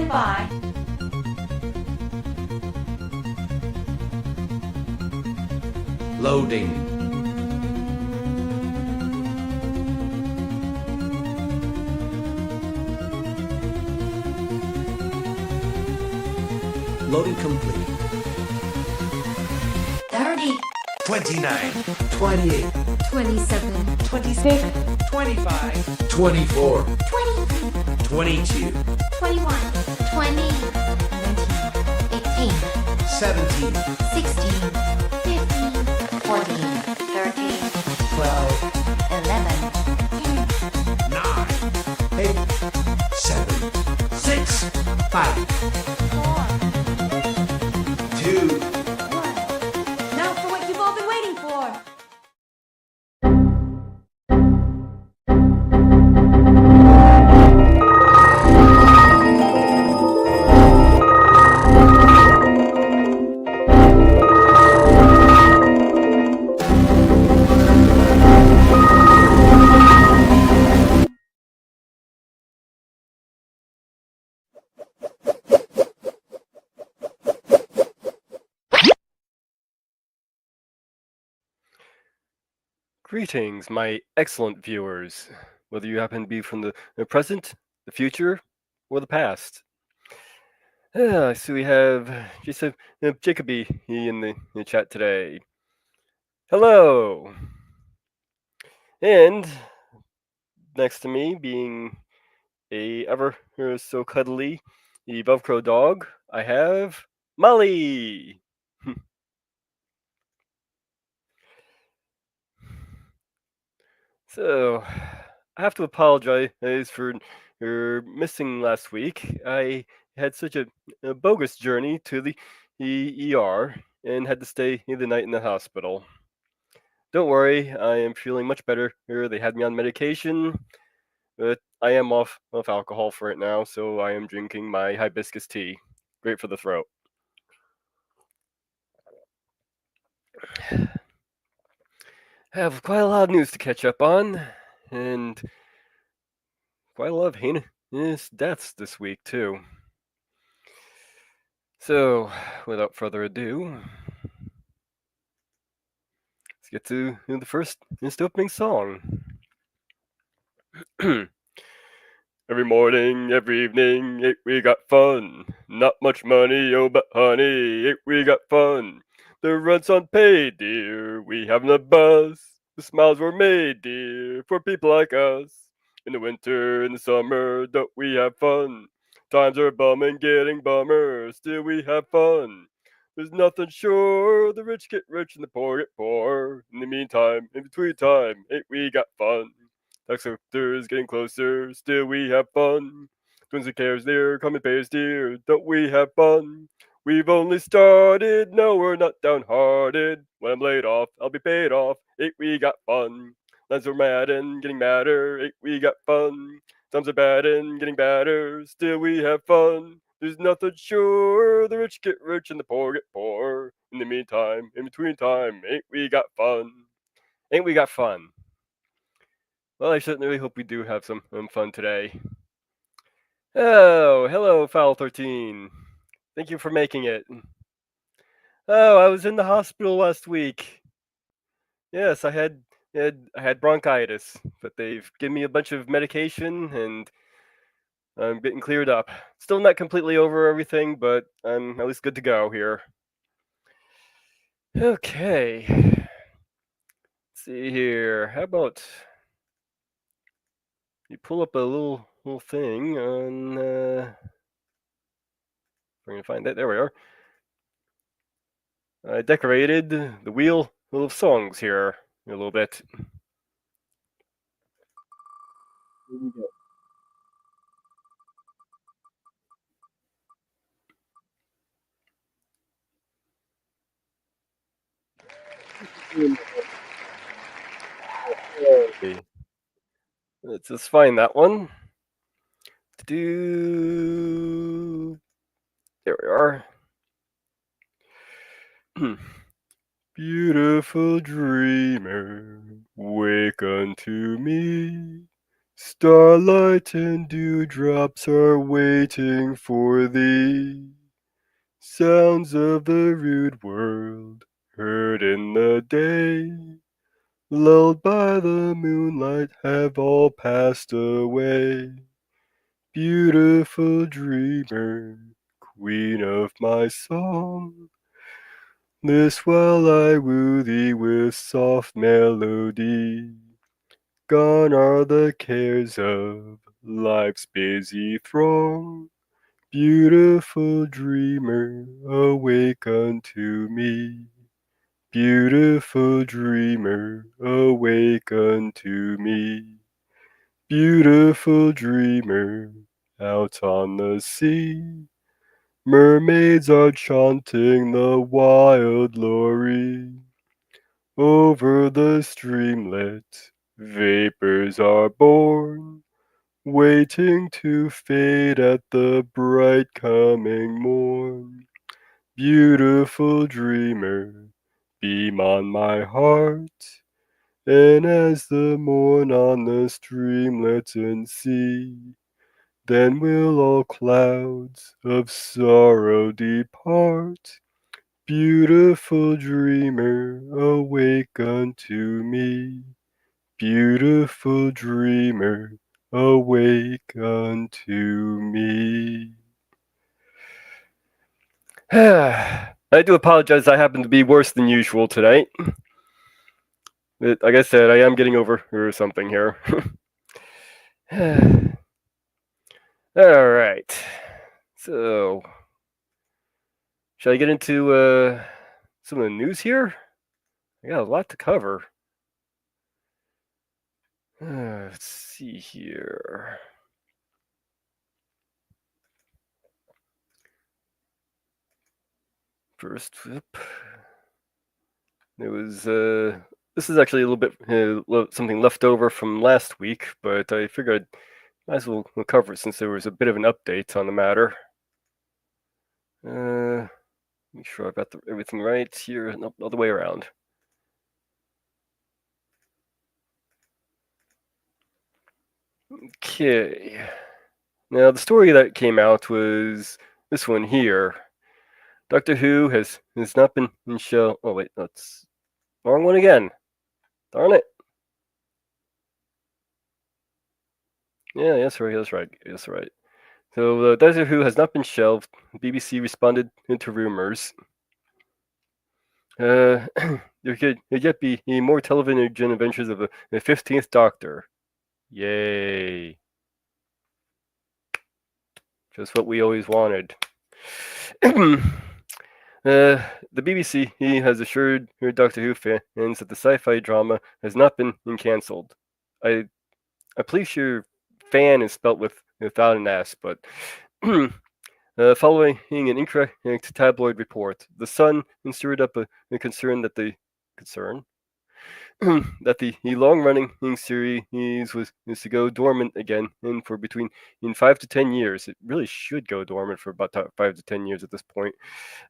Stand by. Loading. Loading complete. 30, 29, 28, 27, 26, 25, 24, 20, 22, 21, 20, 19, 18, 17, 16, 15, 14, 13, 12, 11, 10, 9, 8, 7, 6, 5, 4, 2, 1. Now for what you've all been waiting for. Greetings, my excellent viewers, whether you happen to be from the present, the future, or the past. I see we have Jacoby in the chat today. Hello! And next to me, being a ever so cuddly the Velcro dog, I have Molly! So, I have to apologize for missing last week. I had such a bogus journey to the ER and had to stay the night in the hospital. Don't worry, I am feeling much better. They had me on medication, but I am off alcohol for it now, so I am drinking my hibiscus tea. Great for the throat. I have quite a lot of news to catch up on, and quite a lot of heinous deaths this week, too. So, without further ado, let's get to the first opening song. Every morning, every evening, we got fun. Not much money, oh, but honey, we got fun. The rent's unpaid, dear. We having a buzz. The smiles were made, dear, for people like us. In the winter, in the summer, don't we have fun? Times are bumming, getting bummer. Still, we have fun. There's nothing sure. The rich get rich and the poor get poor. In the meantime, in between time, we got fun. Tax collector is getting closer. Still, we have fun. Twins and cares near, come and pay us dear. Don't we have fun? We've only started. No, we're not downhearted. When I'm laid off, I'll be paid off. We got fun. Lands are mad and getting madder. We got fun. Times are bad and getting badder. Still, we have fun. There's nothing sure. The rich get rich and the poor get poor. In the meantime, in between time, we got fun? Ain't we got fun? Well, I certainly hope we do have some fun today. Oh, hello, Foul 13. Thank you for making it. Oh, I was in the hospital last week. Yes, I had bronchitis, but they've given me a bunch of medication and I'm getting cleared up. Still not completely over everything, but I'm at least good to go here. Okay. Let's see here. How about you pull up a little thing on we're gonna find that. There we are. I decorated the wheel of songs here a little bit. Here we go. Okay. Let's just find that one. Do there we are. Beautiful dreamer, wake unto me. Starlight and dewdrops are waiting for thee. Sounds of the rude world heard in the day, lulled by the moonlight, have all passed away. Beautiful dreamer, queen of my song, list while I woo thee with soft melody. Gone are the cares of life's busy throng. Beautiful dreamer, awake unto me. Beautiful dreamer, awake unto me. Beautiful dreamer, out on the sea, mermaids are chanting the wild glory. Over the streamlet, vapors are born, waiting to fade at the bright coming morn. Beautiful dreamer, beam on my heart, and as the morn on the streamlet and sea, then will all clouds of sorrow depart. Beautiful dreamer, awake unto me. Beautiful dreamer, awake unto me. I do apologize, I happen to be worse than usual tonight. Like I said, I am getting over or something here. Alright. So, shall I get into some of the news here? I got a lot to cover. Let's see here. First up, there was this is actually a little bit something left over from last week, but I figured I might as well cover it since there was a bit of an update on the matter. Make sure I've got everything right here, no, all the way around. Okay. Now the story that came out was this one here. Doctor Who has not been in show. Oh wait, that's wrong one again. Darn it. Yeah, that's right. That's right. So Doctor Who has not been shelved. BBC responded to rumors. There could yet be more television adventures of the 15th Doctor. Yay. Just what we always wanted. The BBC has assured Doctor Who fans that the sci-fi drama has not been cancelled. I'm pretty sure fan is spelt without an S, but following an incorrect tabloid report, The Sun stirred up a concern that the long-running series is to go dormant again, and for between 5 to 10 years. It really should go dormant for about 5 to 10 years at this point.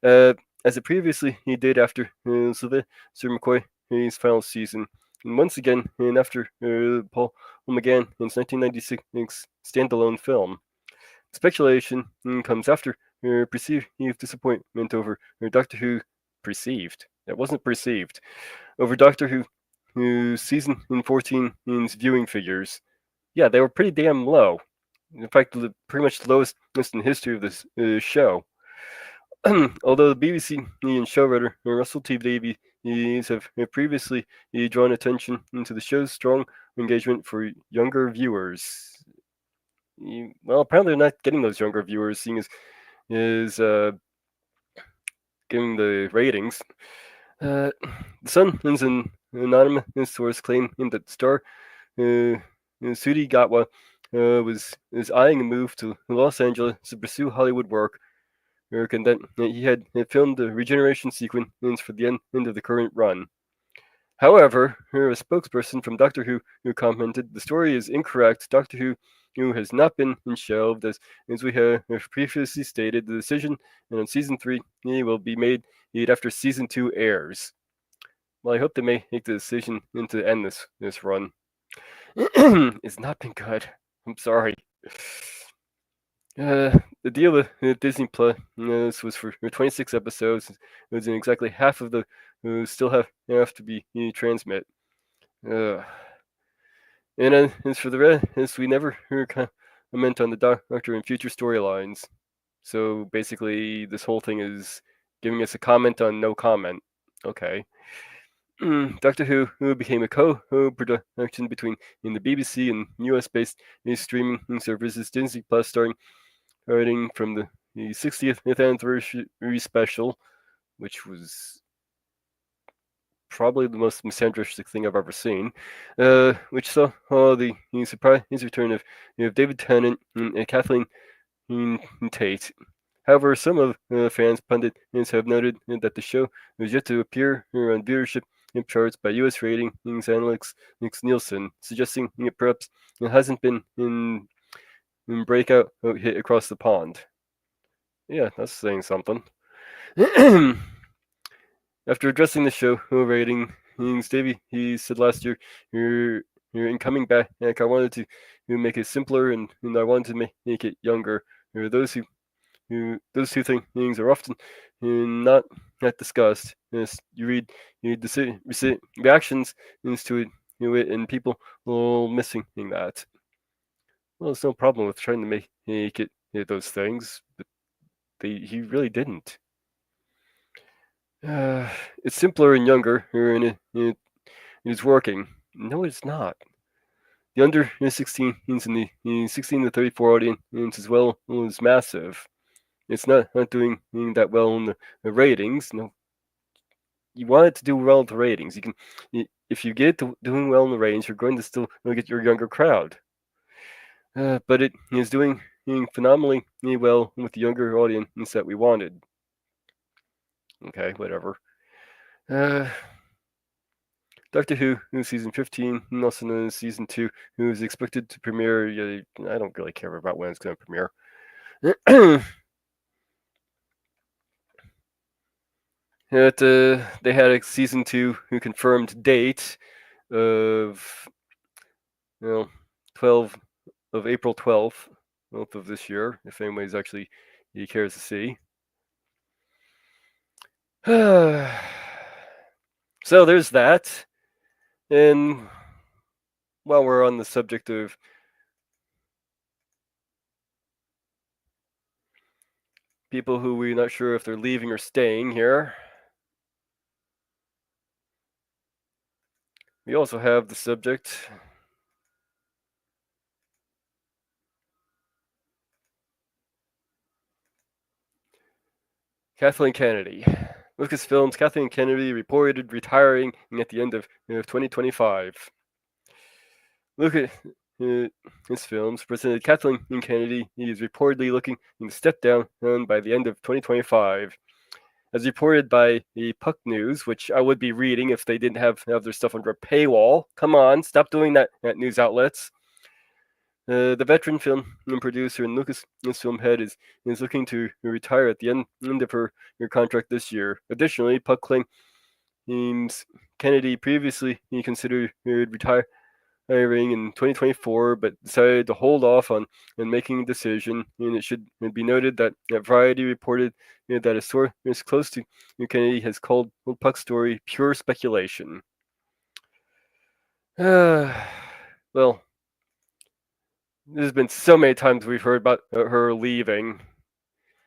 As it previously he did after Sylvester McCoy's final season, and once again, and after Paul McGann in 1996 standalone film. Speculation comes after perceived disappointment over Doctor Who perceived. It wasn't perceived. Over Doctor Who season 14's viewing figures. Yeah, they were pretty damn low. In fact, pretty much the lowest in the history of this show. Although the BBC and showrunner Russell T Davies have previously drawn attention to the show's strong engagement for younger viewers. Well, apparently they're not getting those younger viewers, seeing as giving the ratings. The Sun is an anonymous source claiming that star Sudi Gatwa is eyeing a move to Los Angeles to pursue Hollywood work, and that he had filmed the regeneration sequence for the end of the current run. However, a spokesperson from Doctor Who commented, the story is incorrect. Doctor Who has not been shelved, as we have previously stated. The decision on season 3 will be made after season 2 airs. Well, I hope they make the decision to end this run. It's not been good. I'm sorry. The deal with Disney Plus this was for 26 episodes. It was in exactly half of the still have to be transmit. Uh, and as for the rest, we never comment on the Doctor and future storylines. So basically, this whole thing is giving us a comment on no comment. Okay. Doctor Who became a co-production between in the BBC and US-based streaming services Disney Plus, starting from the 60th anniversary special, which was probably the most misogynistic thing I've ever seen, which saw the surprise return of David Tennant and Kathleen Tate. However, some of fans, pundits have noted that the show was yet to appear on viewership charts by U.S. ratings analyst Nielsen, suggesting it perhaps hasn't been in breakout hit across the pond. Yeah, that's saying something. After addressing the show ratings, Davey, he said last year, you're, in coming back, I wanted to make it simpler and I wanted to make it younger. Those two things are often not discussed. Yes, you read the reactions to it, and people all missing that. Well, there's no problem with trying to make it those things, but he really didn't. It's simpler and younger, and it's working. No, it's not. The under 16s and the 16 to 34 audience as well is massive. It's not doing that well in the ratings. No, you want it to do well in the ratings. You can, if you get it doing well in the ratings, you're going to still get your younger crowd. But it is doing phenomenally well with the younger audience that we wanted. Okay, whatever. Doctor Who season 15, and also known as season 2, who is expected to premiere. I don't really care about when it's going to premiere. They had a season 2 who confirmed date of 12 of April 12th of this year, if anybody's actually cares to see. So there's that. And while we're on the subject of people who we're not sure if they're leaving or staying here, we also have the subject Kathleen Kennedy. Lucasfilm's Kathleen Kennedy reported retiring at the end of 2025. Lucasfilms presented Kathleen Kennedy. He is reportedly looking to step down by the end of 2025. As reported by the Puck News, which I would be reading if they didn't have their stuff under a paywall. Come on, stop doing that at news outlets. The veteran film producer and Lucasfilm head is looking to retire at the end of her contract this year. Additionally, Puck claims Kennedy previously considered retiring in 2024, but decided to hold off on making a decision. And it should be noted that Variety reported that a source close to Kennedy has called Puck's story pure speculation. Well, there's been so many times we've heard about her leaving.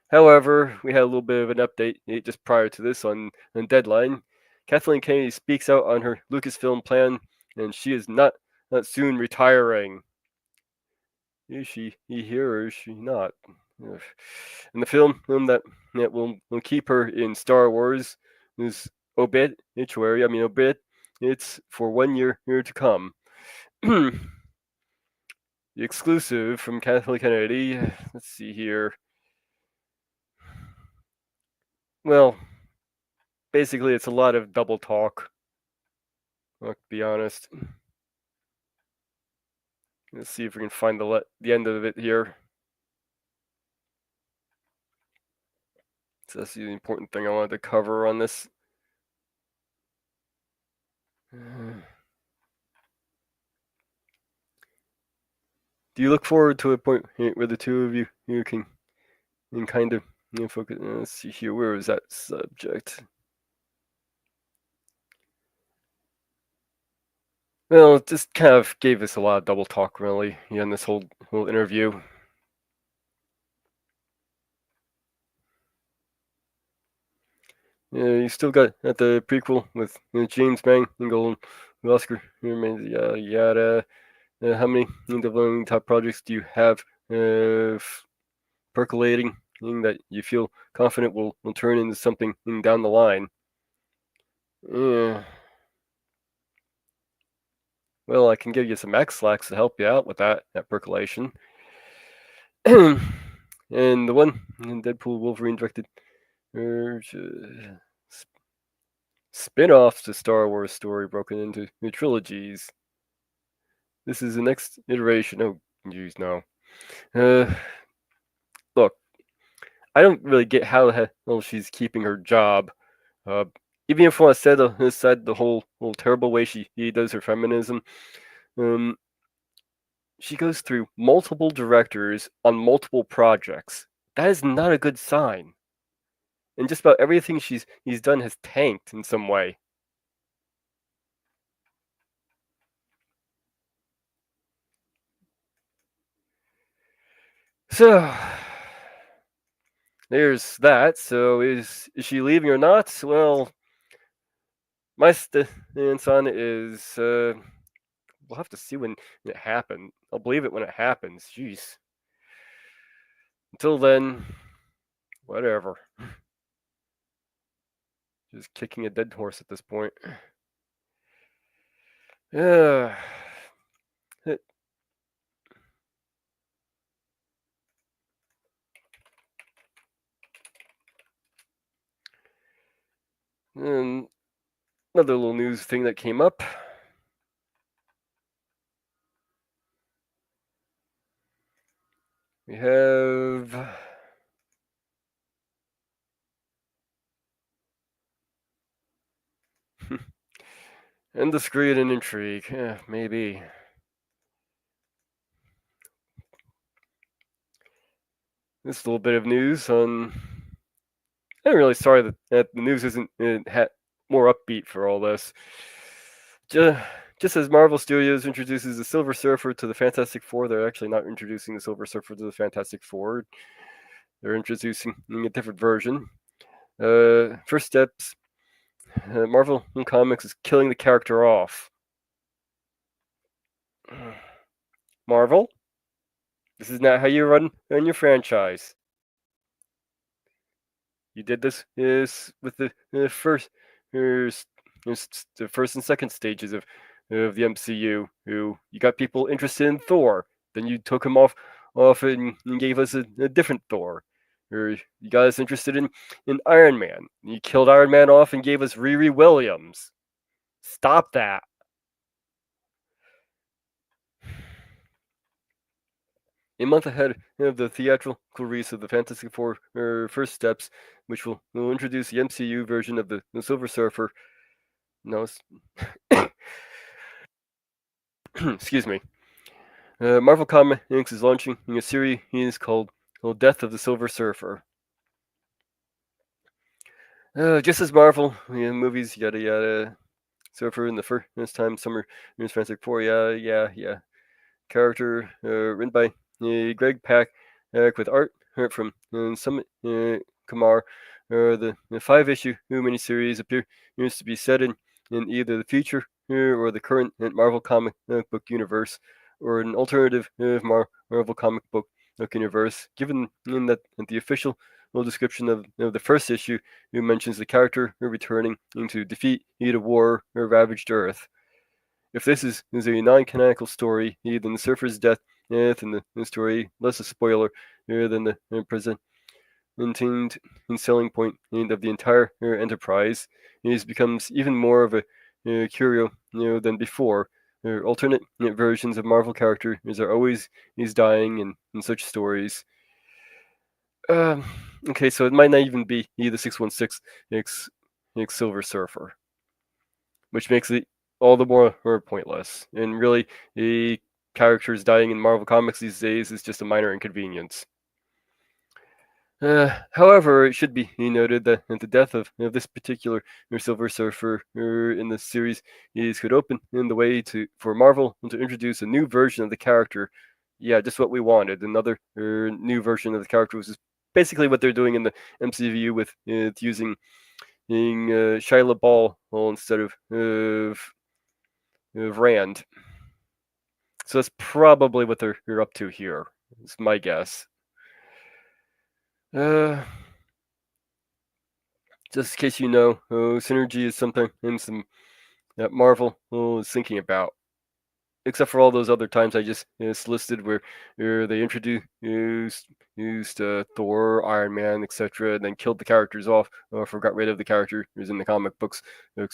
However, we had a little bit of an update just prior to this on Deadline. Kathleen Kennedy speaks out on her Lucasfilm plan, and she is not soon retiring. Is she here or is she not? And the film that will keep her in Star Wars is Obituary. It's for 1 year to come. The exclusive from Kathleen Kennedy. Let's see here. Well, basically, it's a lot of double talk. I'll be honest. Let's see if we can find the end of it here. So that's the important thing I wanted to cover on this. do you look forward to a point where the two of you can kind of focus? Let's see here. Where was that subject? Well, it just kind of gave us a lot of double talk, really, in this whole interview. You still got at the prequel with James Mangold and Oscar. Yada yada. How many developing top projects do you have percolating that you feel confident will turn into something down the line? Well, I can give you some X-Lax to help you out with that percolation. And the one Deadpool Wolverine directed spin-offs to Star Wars story broken into new trilogies. This is the next iteration. Oh, jeez, no. Look, I don't really get how the hell she's keeping her job. Even if I said the whole terrible way she does her feminism, she goes through multiple directors on multiple projects. That is not a good sign. And just about everything he's done has tanked in some way. So there's that. So is she leaving or not? Well, my stance on it is we'll have to see when it happens. I'll believe it when it happens. Jeez. Until then, whatever. Just kicking a dead horse at this point. Yeah. And another little news thing that came up. We have indiscreet and intrigue. Yeah, maybe. This little bit of news on. I'm really sorry that the news isn't more upbeat for all this. Just as Marvel Studios introduces the Silver Surfer to the Fantastic Four, they're actually not introducing the Silver Surfer to the Fantastic Four. They're introducing a different version. First steps. Marvel Comics is killing the character off. Marvel, this is not how you run your franchise. You did this with the first and second stages of the MCU. You got people interested in Thor, then you took him off and gave us a different Thor. Or you got us interested in Iron Man. You killed Iron Man off and gave us Riri Williams. Stop that. A month ahead of the theatrical release of the Fantastic Four First Steps, which will introduce the MCU version of the Silver Surfer. No, excuse me. Marvel Comics is launching a series called Death of the Silver Surfer. Just as Marvel movies, yada yada. Surfer in the first time, Summer Fantastic Four, yeah. Character written by Greg Pak with art from Summit Kumar. The 5-issue miniseries appears to be set in either the future or the current Marvel comic book universe, or an alternative Marvel comic book universe. Given that the official description of the first issue mentions the character returning to defeat a war ravaged Earth. If this is a non-canonical story, then the Surfer's death in the story less a spoiler than the present selling point of the entire enterprise. It becomes even more of a curio than before. Alternate versions of Marvel characters are always dying in such stories. Okay, so it might not even be the 616 Silver Surfer, which makes it all the more pointless. And really, characters dying in Marvel Comics these days is just a minor inconvenience. However, it should be noted that the death of this particular Silver Surfer in the series could open the way for Marvel to introduce a new version of the character. Yeah, just what we wanted. Another new version of the character, which is basically what they're doing in the MCU with using Shia LaBeouf instead of Rand. So that's probably what they're up to here. It's my guess. Just in case you know, synergy is something that Marvel is thinking about. Except for all those other times I just listed where they introduced used Thor, Iron Man, etc., and then killed the characters off or got rid of the characters in the comic books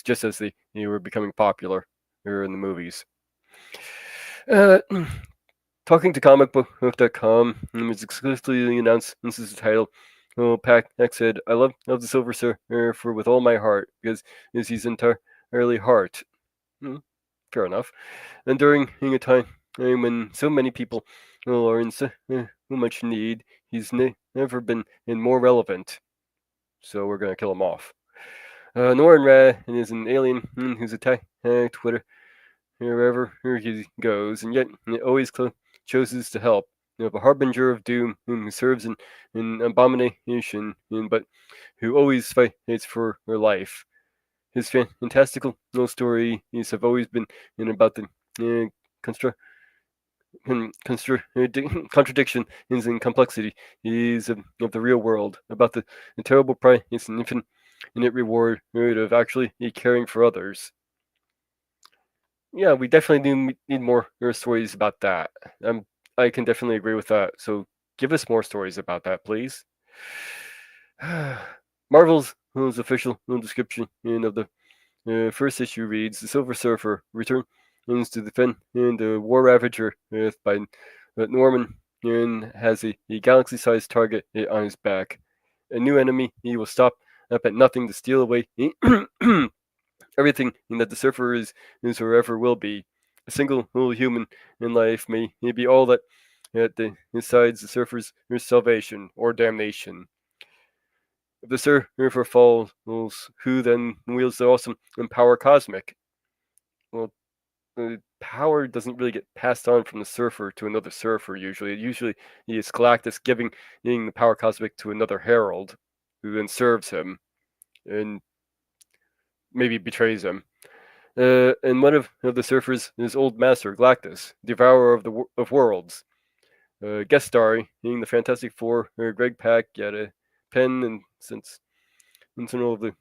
just as they were becoming popular in the movies. Talking to comicbook.com, it's exclusively announced, this is the title. Pac said, I love the Silver Surfer with all my heart because he's entirely heart. Fair enough. And during a time when so many people are in so much need, he's never been more relevant. So we're going to kill him off. Norrin Rad is an alien who's attacked wherever he goes, and yet always chooses to help. A harbinger of doom who serves in abomination, but who always fights for her life. His fantastical stories have always been about the contradiction and complexity of the real world, about the terrible price and infinite reward of actually caring for others. Yeah, we definitely need more stories about that. I can definitely agree with that. So give us more stories about that, please. Marvel's official description of the first issue reads: The Silver Surfer returns to defend the War Ravager by Norman and has a galaxy-sized target on his back. A new enemy he will stop up at nothing to steal away everything that the Surfer is or ever will be. A single little human in life may be all that decides the Surfer's salvation or damnation. If the Surfer falls, who then wields the awesome and power cosmic? Well, the power doesn't really get passed on from the Surfer to another Surfer usually. Usually it's Galactus giving the power cosmic to another Herald, who then serves him and maybe betrays him. And one of the Surfers is Old Master Galactus, Devourer of Worlds. Guest starring the Fantastic Four, Greg Pak, a pen, and since Sentinel of the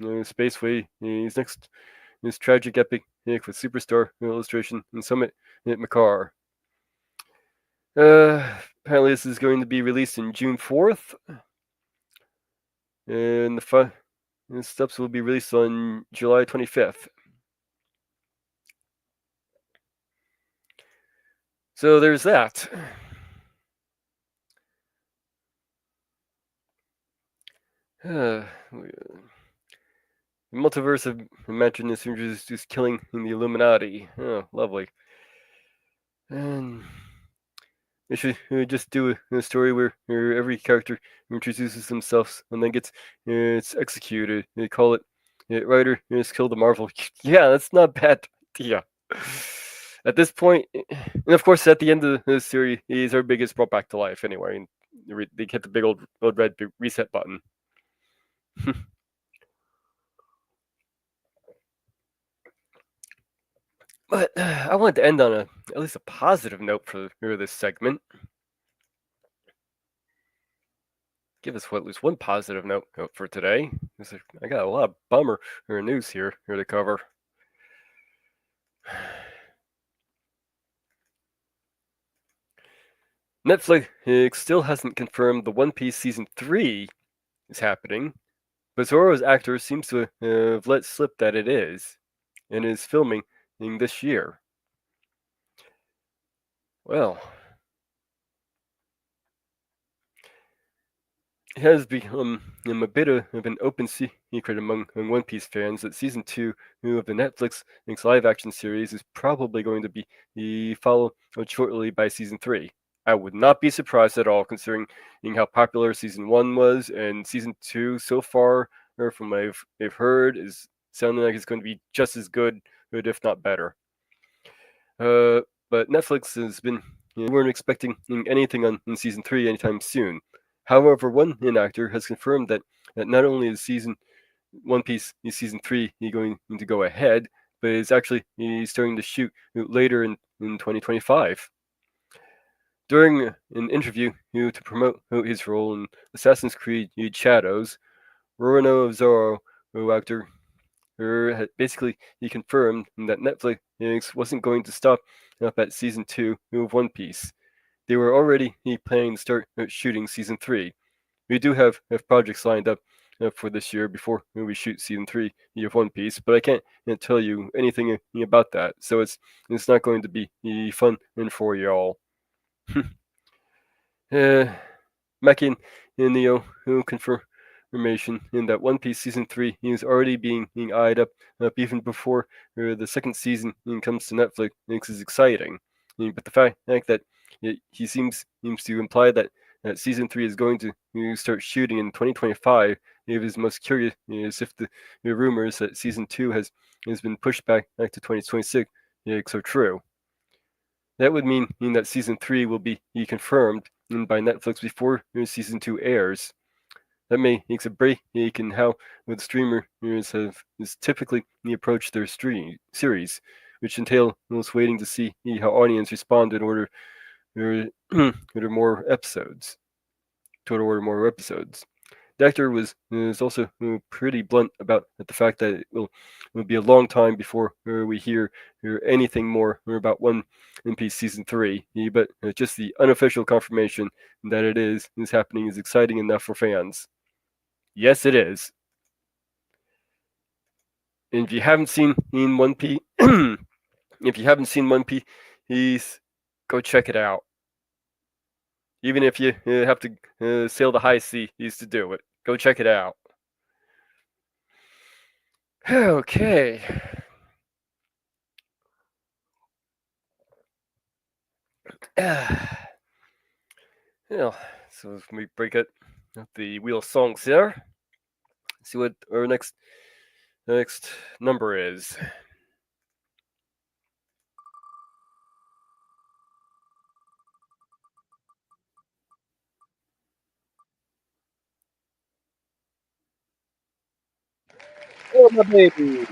Spaceway, he's next this tragic epic with Superstar illustration and Summit Makar. Apparently, this is going to be released in June 4th, and the steps will be released on July 25th. So there's that. The multiverse of Madness is just killing the Illuminati. Oh, lovely. And they should just do a story where every character introduces themselves and then gets it's executed. They call it Writer just killed the Marvel. Yeah, that's not a bad idea. At this point, and of course, at the end of the series, our biggest brought back to life anyway. And they hit the big old red reset button. But I wanted to end on at least a positive note for this segment. Give us at least one positive note for today. I got a lot of bummer news here to cover. Netflix still hasn't confirmed the One Piece Season 3 is happening, but Zoro's actor seems to have let slip that it is, and is filming this year. Well, It has become a bit of an open secret among One Piece fans that season two of the Netflix live action series is probably going to be followed shortly by season three. I would not be surprised at all, considering how popular season one was, and season two so far, or from what I've heard, is sounding like it's going to be just as good, if not better. Uh, but Netflix has been, we weren't expecting anything in season three anytime soon. However, one actor has confirmed that not only is One Piece season three going to go ahead, but it's actually he's starting to shoot later in 2025. During an interview to promote his role in Assassin's Creed Shadows, Rorono Zoro, actor, basically he confirmed that Netflix wasn't going to stop up at season two of One Piece. They were already planning to start shooting season three. We do have projects lined up for this year before we shoot season three of One Piece, but I can't tell you anything about that. So it's not going to be fun and for y'all. uh, Mackie and Neo confirmation in that One Piece season three is already being eyed up even before the second season comes to Netflix. Is exciting, but the fact that he seems to imply that season three is going to start shooting in 2025. It is most curious is if the rumors that season two has been pushed back to 2026 are true. That would mean that season three will be confirmed by Netflix before season two airs. That makes a break in how the streamers have is typically approach their stream series, which entails waiting to see how audience respond in order order more episodes. To order more episodes. The actor was also pretty blunt about the fact that it will be a long time before we hear anything more about One Piece season three. But just the unofficial confirmation that it is happening is exciting enough for fans. Yes, it is. And if you haven't seen One Piece, if you haven't seen One Piece, go check it out. Even if you have to sail the high seas to do it, go check it out. Okay. Yeah, so if we break it the wheel songs here, see what our next number is. Oh my baby.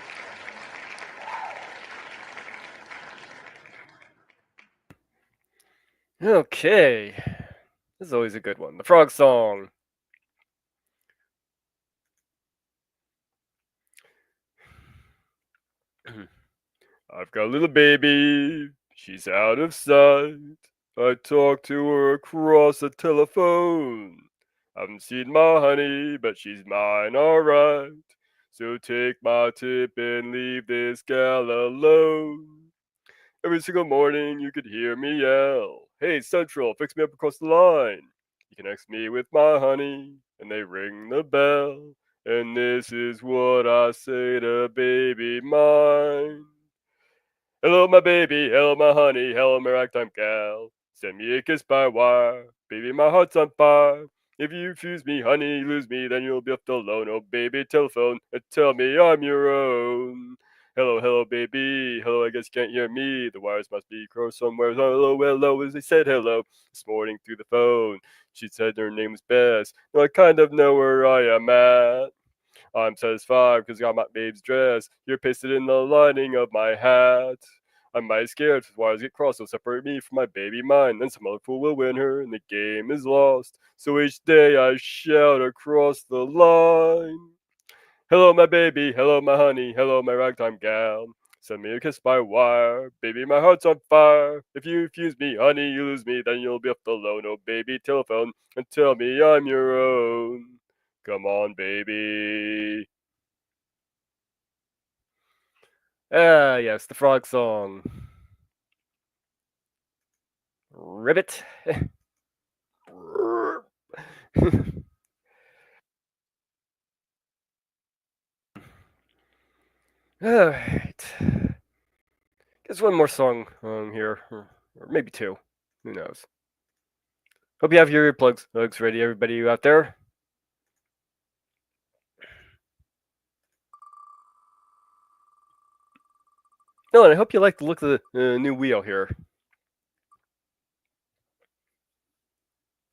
Okay. This is always a good one. The frog song. I've got a little baby. She's out of sight. I talk to her across the telephone. I haven't seen my honey, but she's mine, alright. So take my tip and leave this gal alone. Every single morning you could hear me yell, "Hey Central, fix me up across the line." You connect me with my honey, and they ring the bell. And this is what I say to baby mine. Hello, my baby. Hello, my honey. Hello, my ragtime gal. Send me a kiss by wire. Baby, my heart's on fire. If you refuse me, honey, lose me, then you'll be left alone. Oh, baby, telephone and tell me I'm your own. Hello, hello, baby. Hello, I guess you can't hear me. The wires must be crossed somewhere. Hello, hello, as they said hello this morning through the phone. She said her name was Bess. No, I kind of know where I am at. I'm satisfied because I got my babe's dress. You're pasted in the lining of my hat. I'm mighty scared if wires get crossed, so separate me from my baby mine. Then some other fool will win her, and the game is lost. So each day I shout across the line. Hello, my baby. Hello, my honey. Hello, my ragtime gal. Send me a kiss by wire. Baby, my heart's on fire. If you refuse me, honey, you lose me, then you'll be left alone. Oh, baby, telephone and tell me I'm your own. Come on, baby. Ah, yes, the frog song. Ribbit. Alright. Guess one more song here, or maybe two. Who knows? Hope you have your earplugs ready, everybody out there. No, and I hope you like the look of the new wheel here.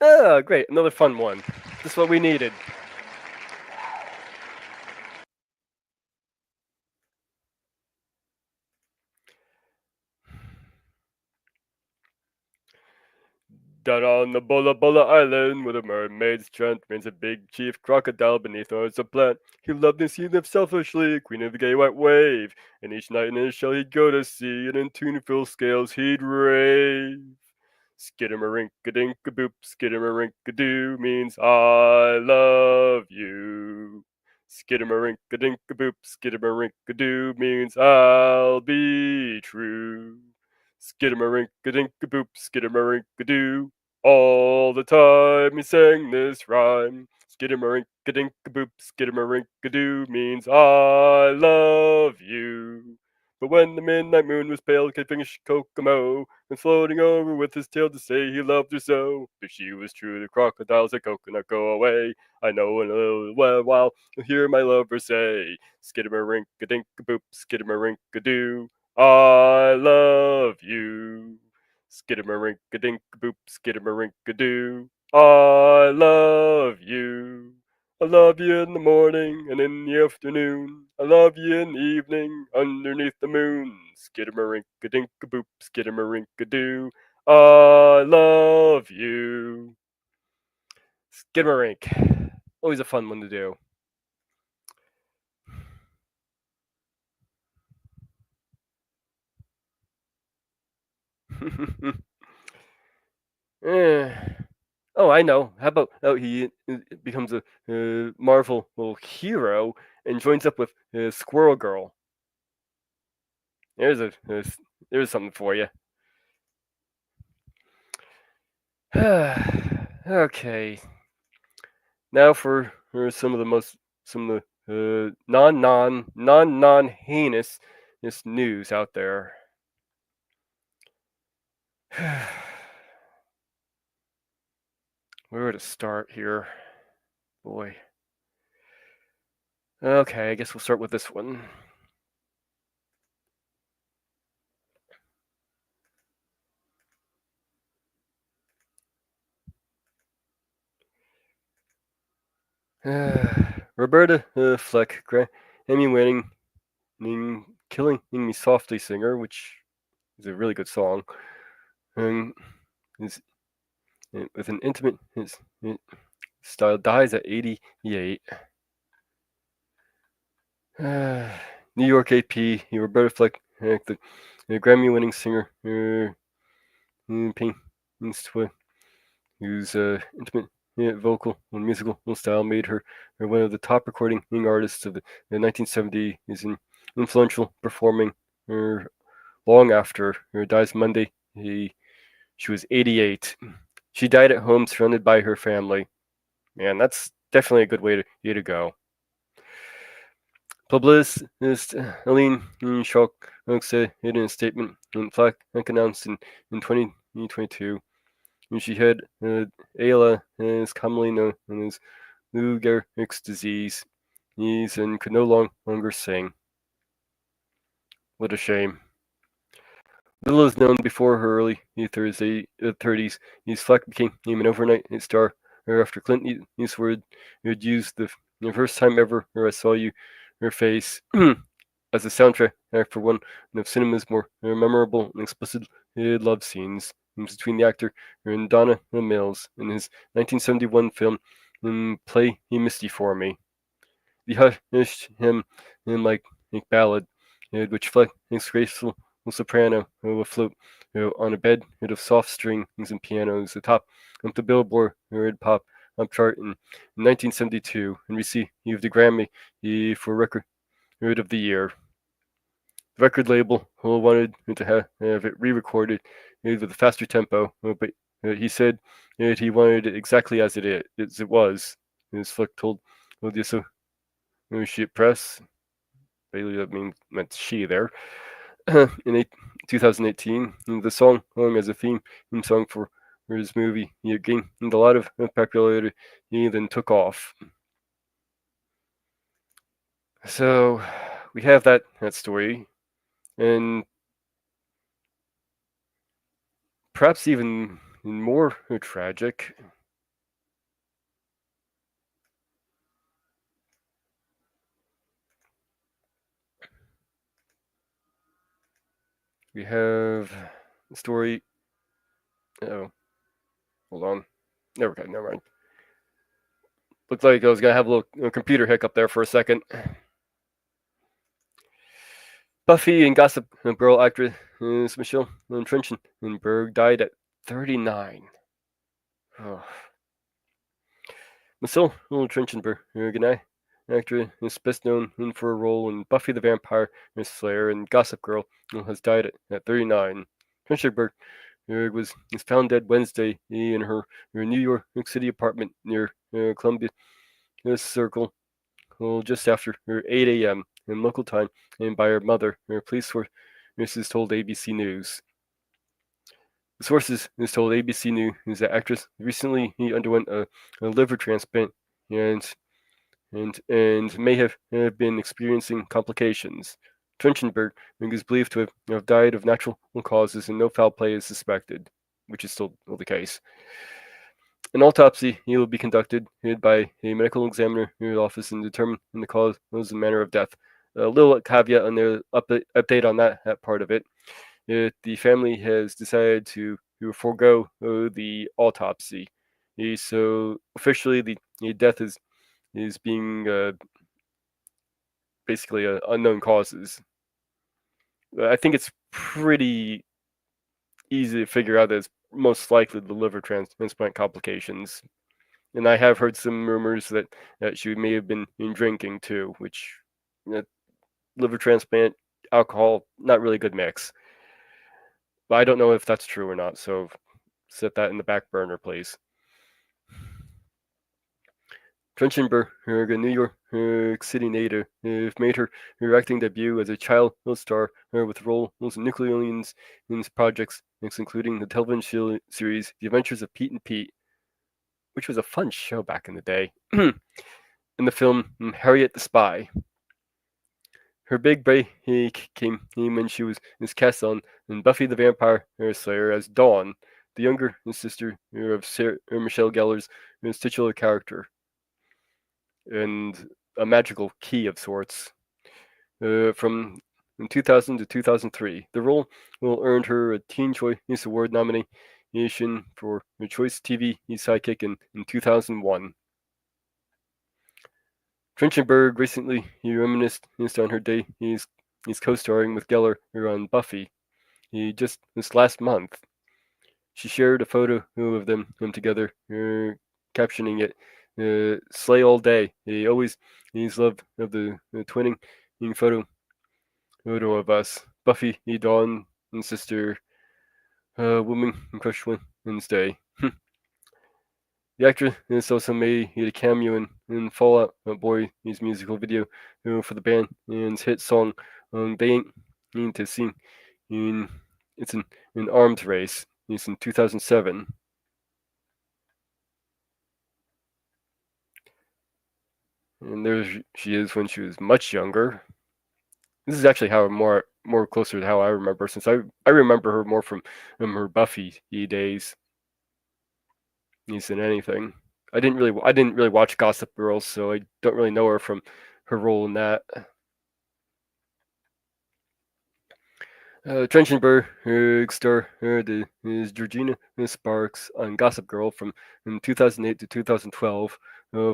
Ah, great, another fun one. Just what we needed. Down on the Bula Bula Island, where the mermaid's chant reigns a big chief crocodile beneath us a plant. He loved and see them selfishly, queen of the gay white wave. And each night in his shell he'd go to sea, and in tuneful scales he'd rave. Skidamarinka-dinka-boop, skidamarinka-doo means I love you. Skidamarinka-dinka-boop, skidamarinka-doo means I'll be true. Skidamarinka-dinka-boop, skidamarinka-doo. All the time he sang this rhyme. Skidamarinka-dinka-boop, skidamarinka-doo means I love you. But when the midnight moon was pale, Kid finished Kokomo, and floating over with his tail to say he loved her so. If she was true, the crocodile said, "Coconut, go away. I know in a little while you'll hear my lover say, Skidamarinka-dinka-boop, skidamarinka-doo. I love you. Skidamarinka-dinka-boop, skidamarinka-doo. I love you. I love you in the morning and in the afternoon. I love you in the evening underneath the moon. Skidamarinka-dinka-boop, skidamarinka-doo. I love you. Skidamarink. Always a fun one to do. Oh, I know. How about he becomes a Marvel little hero and joins up with Squirrel Girl? There's something for you. Okay. Now for some of the non heinous news out there. Where to start here? Boy. Okay, I guess we'll start with this one. Roberta Fleck, Emmy-winning, "Killing Me Softly" singer, which is a really good song, and is with an intimate style, dies at 88. New York AP, Roberta Fleck, the Grammy-winning singer, Pink whose intimate vocal and musical style made her one of the top recording artists of the 1970s, and influential performing long after dies Monday. She was 88. She died at home surrounded by her family. Man, that's definitely a good way to go. Publicist Eileen Schock said in a statement, and Fleck announced in 2022, she had ALA, is commonly known as Lou Gehrig's disease, and could no longer sing. What a shame. Little is known before her early 30s. Fleck became an overnight star after Clint Eastwood would use the first time ever I saw you, her face, as a soundtrack for one of cinema's more memorable and explicit love scenes between the actor and Donna Mills in his 1971 film Play Misty for Me. The hushed hymn like ballad, which Fleck graceful soprano afloat on a bed of soft strings and pianos atop the Billboard pop chart in 1972 and received the Grammy for Record of the Year. The record label wanted to have it re-recorded with a faster tempo, but he said he wanted it exactly as it was. As Fleck told the Associated Press, Bailey, that meant she there. In 2018, the song as a theme song for his movie gained a lot of popularity. He then took off. So we have that story, and perhaps even more tragic. We have the story. Oh, hold on. Never mind. Looked like I was gonna have a little computer hiccup there for a second. Buffy and Gossip Girl actress Michelle Trachtenberg died at 39. Oh. Michelle Trachtenberg, actress, is best known for a role in Buffy the Vampire Slayer and Gossip Girl, has died at 39. Trachtenberg was found dead Wednesday in her New York City apartment near Columbia Circle, just after 8 a.m. in local time, and by her mother. Police sources told ABC News. The sources told ABC News that actress recently underwent a liver transplant and may have been experiencing complications. Trachtenberg is believed to have died of natural causes and no foul play is suspected, which is still the case. An autopsy will be conducted by a medical examiner in the office and determine the cause and manner of death. A little caveat on the update on that part of it. The family has decided to forego the autopsy. So officially, the death is being basically unknown causes. I think it's pretty easy to figure out that it's most likely the liver transplant complications. And I have heard some rumors that she may have been drinking too, which liver transplant, alcohol, not really a good mix. But I don't know if that's true or not, so set that in the back burner, please. Trachtenberg, a New York City native, made her acting debut as a child star with roles in Nickelodeon's projects, including the television series The Adventures of Pete and Pete, which was a fun show back in the day, and the film Harriet the Spy. Her big break came when she was cast on in Buffy the Vampire Slayer as Dawn, the younger sister of Michelle Gellar's titular character, and a magical key of sorts. From 2000 to 2003, the role earned her a Teen Choice Award nomination for a Choice TV Sidekick in 2001. Trachtenberg recently reminisced on her day he's co-starring with Geller on Buffy. Just this last month, she shared a photo of them together, captioning it "Slay all day." He's loved of the twinning photo of us, Buffy, Dawn, and sister, woman crush Wednesday. The actor has also made a cameo in Fall Out Boy's musical video for the band and his hit song "They Ain't Need to Sing." It's an arms race. It's in 2007. And there she is when she was much younger. This is actually how more closer to how I remember, since I remember her more from her Buffy days than anything. I didn't really watch Gossip Girl, so I don't really know her from her role in that. Trachtenberg starred as Georgina Sparks on Gossip Girl from 2008 to 2012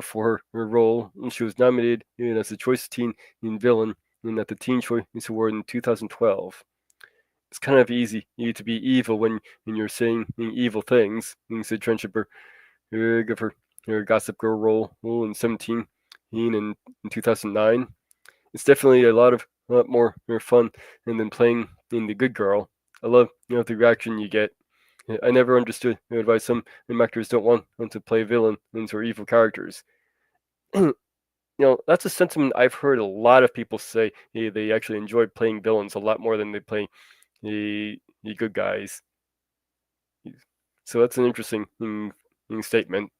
for her role. And she was nominated as the Choice Teen Villain at the Teen Choice Award in 2012. It's kind of easy to be evil when you're saying evil things, said Trachtenberg of her Gossip Girl role in 17 and in 2009. It's definitely a lot more fun than playing in the good girl. I love the reaction you get. I never understood why some actors don't want to play villains or evil characters. that's a sentiment I've heard a lot of people say. They actually enjoy playing villains a lot more than they play the good guys. So that's an interesting statement.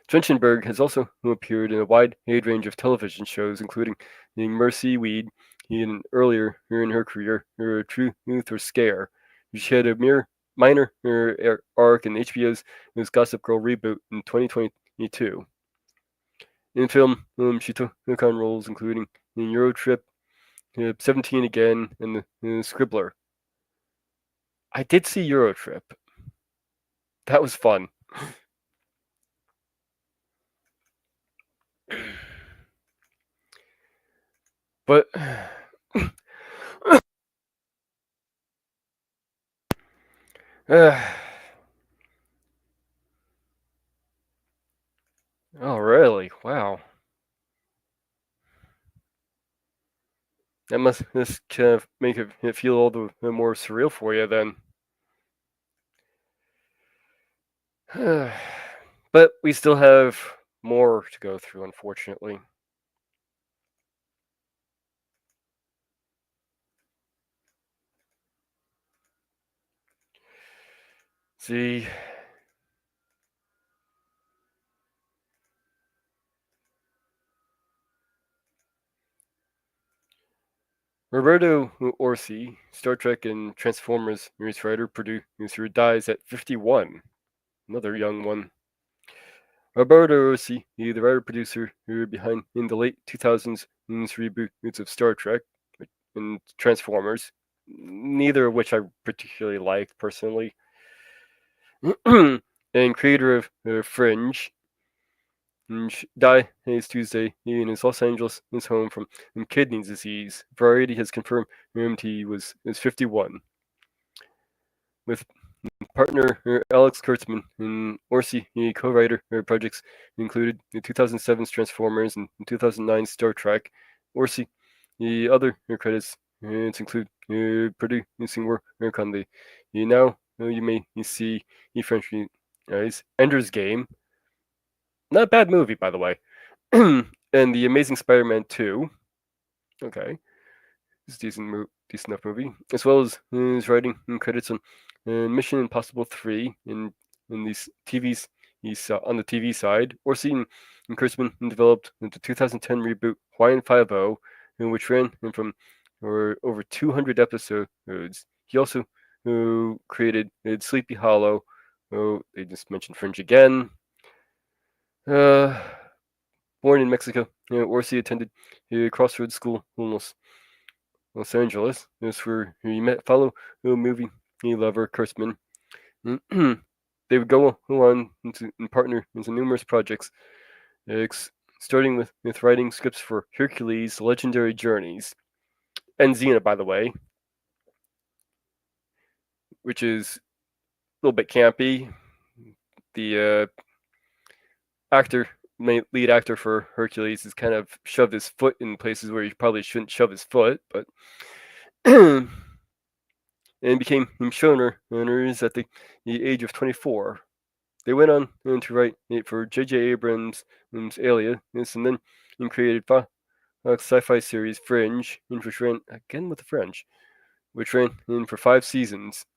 Trnchenberg has also appeared in a wide range of television shows, including Mercy Weed in earlier in her career, Truth or Scare. She had a minor arc in HBO's Gossip Girl reboot in 2022. In film, she took on roles including in Eurotrip, 17 Again, and the Scribbler. I did see Eurotrip. That was fun. But oh, really? Wow. That must just kind of make it feel all the more surreal for you then. But we still have more to go through, unfortunately. See, Roberto Orci, Star Trek and Transformers writer, producer, dies at 51. Another young one. Roberto Orci, the writer-producer behind in the late 2000s reboots of Star Trek and Transformers, neither of which I particularly liked personally, and creator of Fringe, died Tuesday in his Los Angeles home from kidney disease. Variety has confirmed he is 51. With partner Alex Kurtzman and Orsi, co-writer projects included the 2007's Transformers and 2009 Star Trek. Orsi, the other credits include producing work on the now you may see the French Ender's Game. Not a bad movie, by the way. And The Amazing Spider-Man 2. Okay. It's a decent enough movie. As well as his writing credits on Mission Impossible 3 in these TVs he's on the TV side. Orsi and Kurtzman developed the 2010 reboot Hawaiian Five-0, which ran from over 200 episodes. He also created Sleepy Hollow. Oh, they just mentioned Fringe again. Born in Mexico, Orsi attended Crossroads School in Los Angeles. That's where he met fellow movie lover Kurtzman. They would go on and partner into numerous projects, starting with writing scripts for Hercules' Legendary Journeys and Xena, by the way, which is a little bit campy. The lead actor for Hercules has kind of shoved his foot in places where he probably shouldn't shove his foot, but and became showrunners at the age of 24. They went on to write for J.J. Abrams' Alias, and then created sci-fi series Fringe, which ran again with the French, which ran for 5 seasons.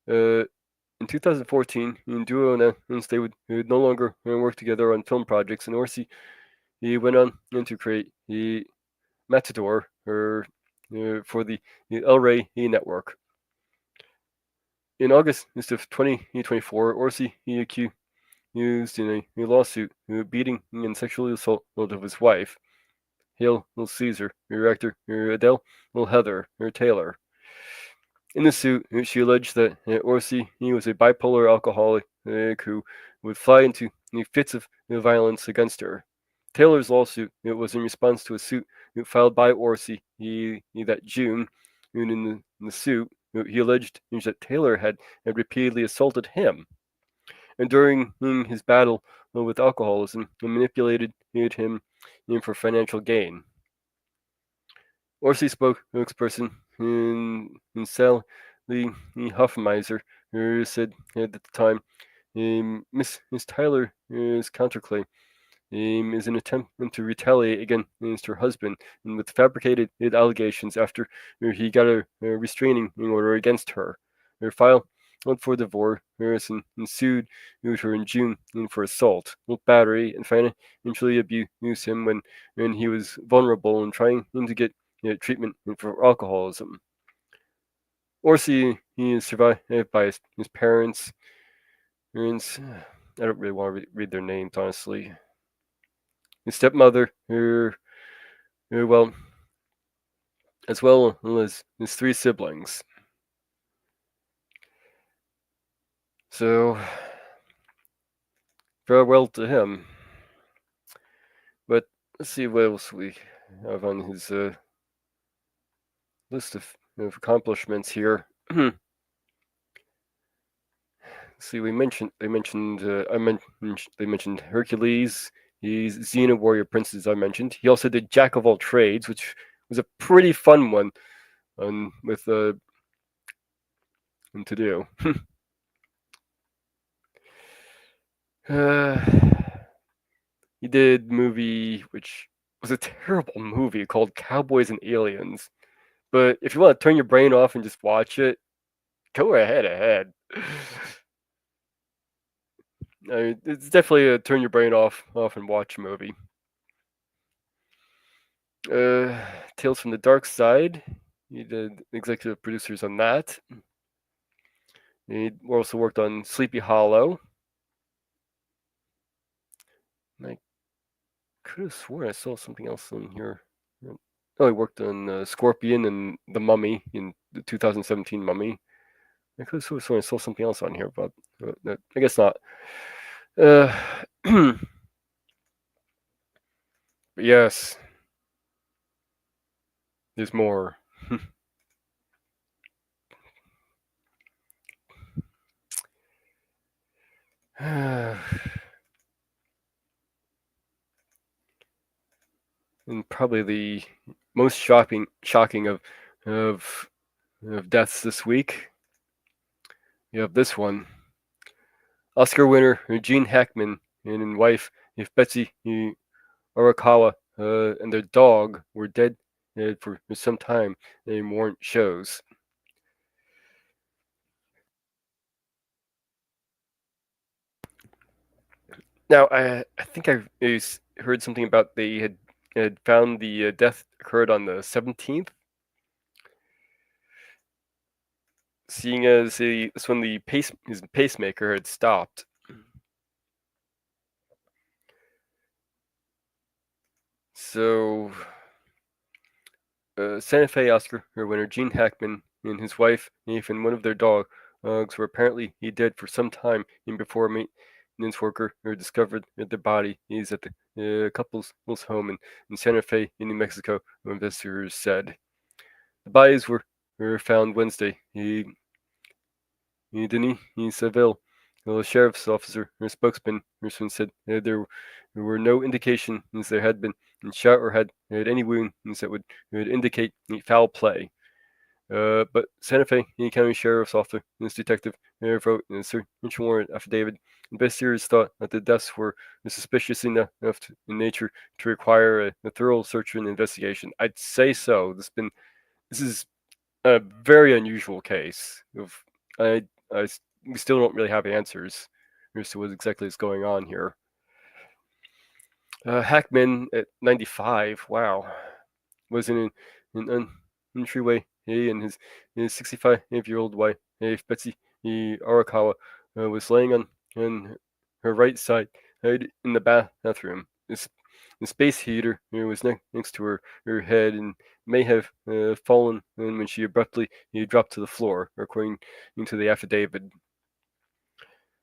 In 2014, duo announced they would no longer work together on film projects, and Orsi went on to create the Matador for the El Rey network. In August of 2024, Orsi accused in a lawsuit beating and sexually assault of his wife, Hail Caesar, actor Adele Heather Taylor. In the suit, she alleged that Orsi was a bipolar alcoholic who would fly into fits of violence against her. Taylor's lawsuit was in response to a suit filed by Orsi that June. And in the suit, he alleged that Taylor had repeatedly assaulted him, and during his battle with alcoholism, manipulated him for financial gain. Orsi spokesperson Sally Hoffmeiser said at the time, Miss Tyler's counterclaim is an attempt to retaliate against her husband and with fabricated allegations after he got a restraining order against her. Her file went for divorce and sued her in June for assault, battery, and financially abused him when he was vulnerable and trying to get treatment for alcoholism. Orsi, he is survived by his parents. I don't really want to read their names, honestly. His stepmother, well, as well as his three siblings. So, farewell to him. But let's see what else we have on his list of accomplishments here. See, they mentioned Hercules. He's Xena Warrior Prince, as I mentioned. He also did Jack of all trades, which was a pretty fun one, with to do. He did movie which was a terrible movie called Cowboys and Aliens. But if you want to turn your brain off and just watch it, go ahead. I mean, it's definitely a turn your brain off and watch movie. Tales from the Dark Side. He did executive producers on that. He also worked on Sleepy Hollow. And I could have sworn I saw something else on here. Oh, he worked on Scorpion and The Mummy in the 2017 Mummy. I could have sworn I saw something else on here, but I guess not. But yes, there's more. And probably the most shocking of deaths this week. You have this one. Oscar winner Gene Hackman and wife Betsy Arakawa and their dog were dead for some time. They weren't shows. Now, I think I heard something about they had found the death occurred on the 17th, seeing as it's when his pacemaker had stopped. So, Santa Fe Oscar winner Gene Hackman and his wife and one of their dogs were apparently dead for some time before a maintenance worker discovered their body is at the couple's home in Santa Fe, in New Mexico, investigators said. The bodies were found Wednesday. Denis Seville, the sheriff's officer or spokesman, said there were no indications there had been shot or had any wounds that would indicate foul play. But Santa Fe County Sheriff's Officer, this detective, wrote in a search warrant affidavit. Investigators thought that the deaths were suspicious enough in nature to require a thorough search and investigation. I'd say so. This is a very unusual case. We still don't really have answers as to what exactly is going on here. Hackman at 95, wow, was in an entryway. He and his 65-year-old wife, Betsy Arakawa, was laying on her right side in the bathroom. The space heater was next to her head and may have fallen when she abruptly dropped to the floor, according to the affidavit.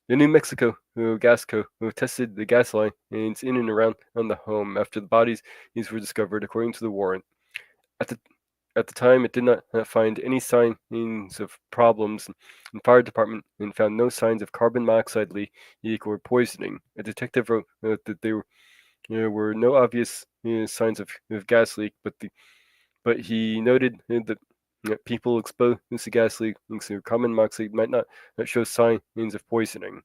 The New Mexico Gas Co. tested the gas lines in and around the home after the bodies were discovered, according to the warrant. At the time, it did not find any signs of problems. The fire department found no signs of carbon monoxide leak or poisoning. A detective wrote that there were no obvious signs of gas leak, but he noted that people exposed to gas leaks or carbon monoxide might not show signs of poisoning.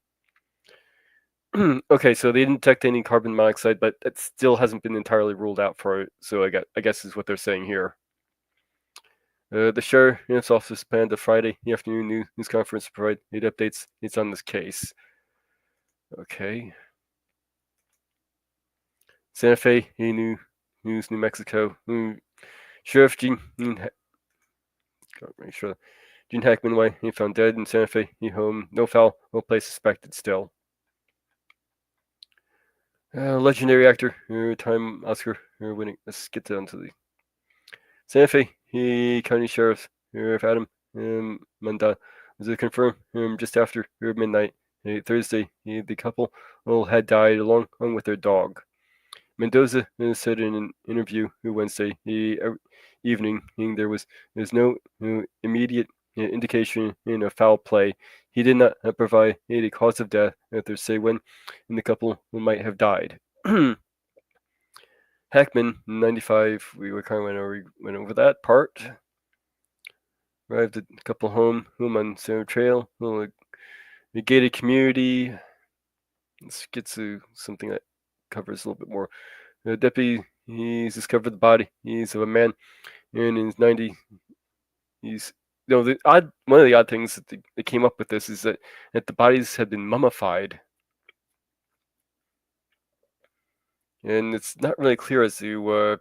Okay, so they didn't detect any carbon monoxide, but it still hasn't been entirely ruled out for it. So I guess is what they're saying here. The sheriff's office planned a Friday afternoon news conference to provide updates. It's on this case. Okay. Santa Fe, New Mexico. Sheriff make sure Gene Hackman Way, he found dead in Santa Fe, home, no foul, no place suspected still. Legendary actor, time Oscar winning. Let's get down to the Santa Fe County Sheriff Adam Manda was confirmed just after midnight Thursday. The couple had died along with their dog. Mendoza said in an interview Wednesday evening there was no immediate indication of foul play. He did not provide a cause of death to say when the couple might have died. Hackman, 95, we kind of went over that part. Arrived at the couple home on Center Trail, a gated community. Let's get to something that covers a little bit more. The deputy, he's discovered the body. He's of a man in his 90s. He's one of the odd things that they came up with this is that the bodies had been mummified, and it's not really clear as to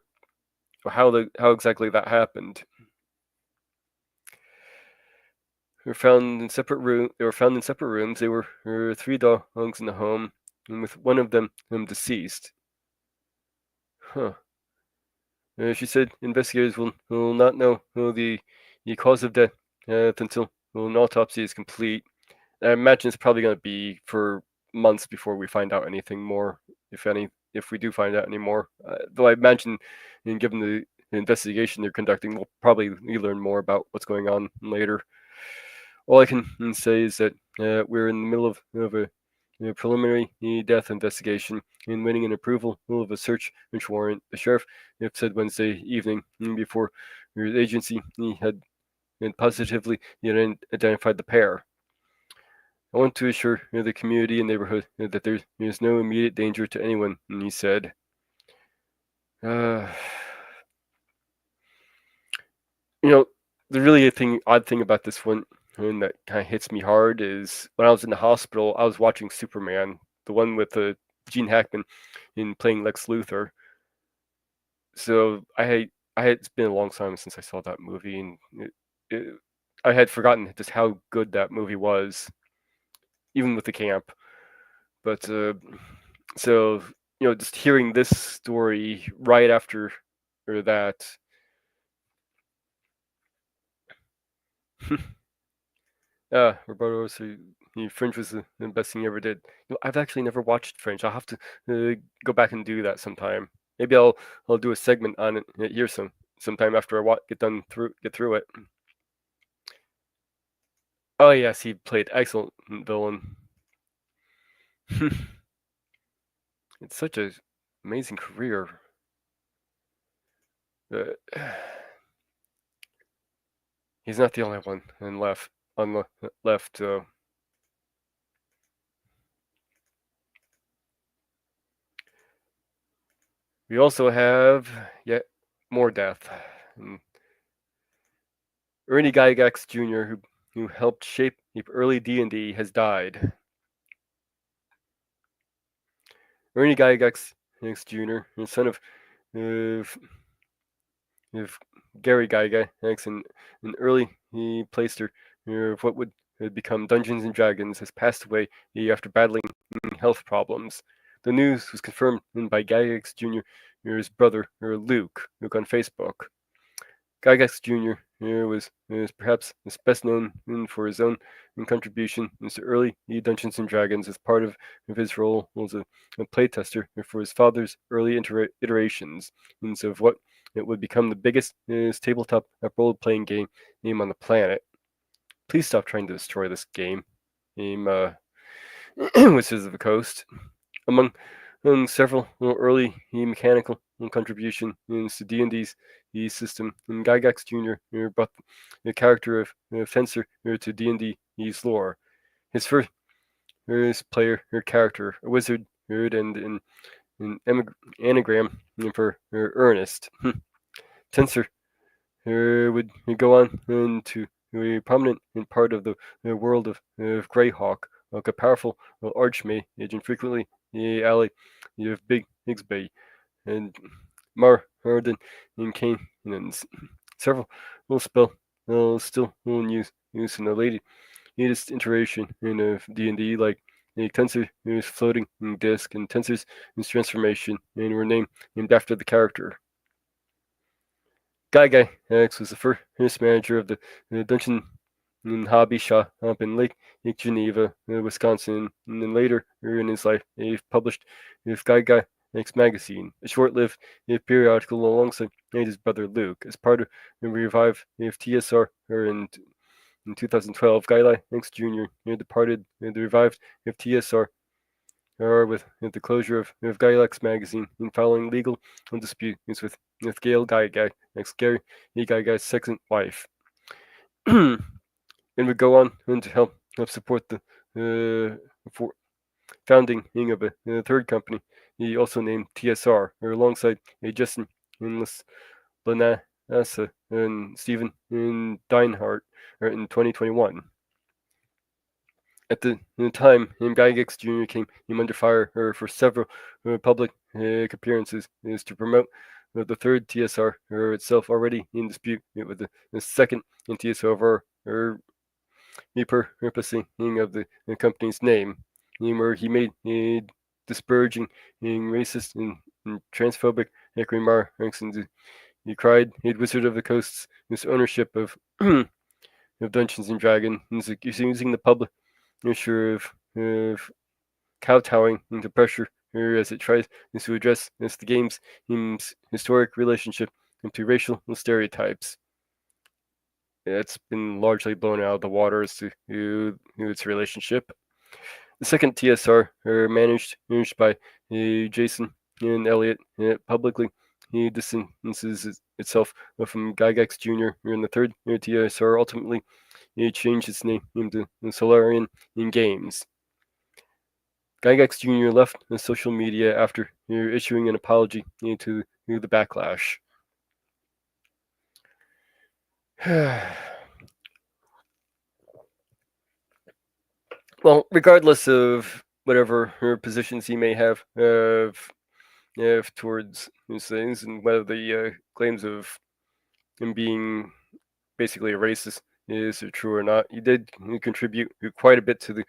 how exactly that happened. They were found in separate rooms. There were 3 dogs in the home, and with one of them deceased. Huh. She said investigators will not know the cause of death until an autopsy is complete. I imagine it's probably going to be for months before we find out anything more, if we do find out any more. Though I imagine, given the investigation they're conducting, we'll probably learn more about what's going on later. All I can say is that we're in the middle of a preliminary death investigation and waiting an approval of a search warrant. The sheriff said Wednesday evening before the agency had positively identified the pair. I want to assure the community and neighborhood that there's no immediate danger to anyone, he said. The really odd thing about this one, and that kind of hits me hard, is when I was in the hospital, I was watching Superman, the one with Gene Hackman in playing Lex Luthor. So it's been a long time since I saw that movie, and I had forgotten just how good that movie was, even with the camp. But so just hearing this story right after that. Roberto, so Fringe was the best thing you ever did. I've actually never watched Fringe. I'll have to go back and do that sometime. Maybe I'll do a segment on it here sometime after I get through it. Oh yes, he played excellent villain. It's such an amazing career. He's not the only one on the left. We also have yet more death. Ernie Gygax Jr., who helped shape early D&D, has died. Ernie Gygax Jr., the son of Gary Gygax, an early playster of what would become Dungeons and Dragons, has passed away after battling health problems. The news was confirmed by Gygax Jr.'s brother, Luke on Facebook. Gygax Jr. Was perhaps best known for his own contribution to early Dungeons and Dragons as part of his role as a playtester for his father's early iterations of what it would become the biggest tabletop role-playing game on the planet. Please stop trying to destroy this game. Wizards of the Coast. Among several early mechanical contributions to D&D's system, Gygax Jr. brought the character of Fencer to D&D's lore. His player or character, a wizard, and an anagram for Ernest. Tensor would go on into a prominent part of the world of Greyhawk, like a powerful archmage and frequently ally of Big Higsby and Mar Harden and Kane and several will spell still in use in the latest iteration in D&D, like a tensor is floating disk and tensors is transformation and were named after the character. Guy X was the first manager of the Dungeon and Hobby Shop up in Lake Geneva, Wisconsin, and then later in his life, he published with Guy X magazine, a short-lived periodical alongside his brother Luke, as part of the revive of TSR in 2012. Guy X Jr. Departed the revived of TSR with the closure of Guy X magazine and following legal disputes with Gail Guy X Gary Guy's second wife. And would go on to help support the for founding of a third company. He also named TSR, alongside Justin and Lanassa and Stephen and Deinhardt in 2021. At the time, Gygax Jr. came under fire for several public appearances to promote the third TSR itself, already in dispute with the second TSR repurposing of the company's name, where he made disparaging, racist, and transphobic remarks, and he cried Wizard of the Coast's ownership of of Dungeons and Dragons, using the public issue of kowtowing into pressure as it tries to address the game's historic relationship to racial stereotypes. It's been largely blown out of the water as to its relationship. The second TSR, managed by Jason and Elliott, publicly he distances itself from Gygax Jr. And the third TSR ultimately changed its name into Solarian in Games. Gygax Jr. left social media after issuing an apology to the backlash. Well, regardless of whatever positions he may have towards these things, and whether the claims of him being basically a racist is true or not, he did contribute quite a bit to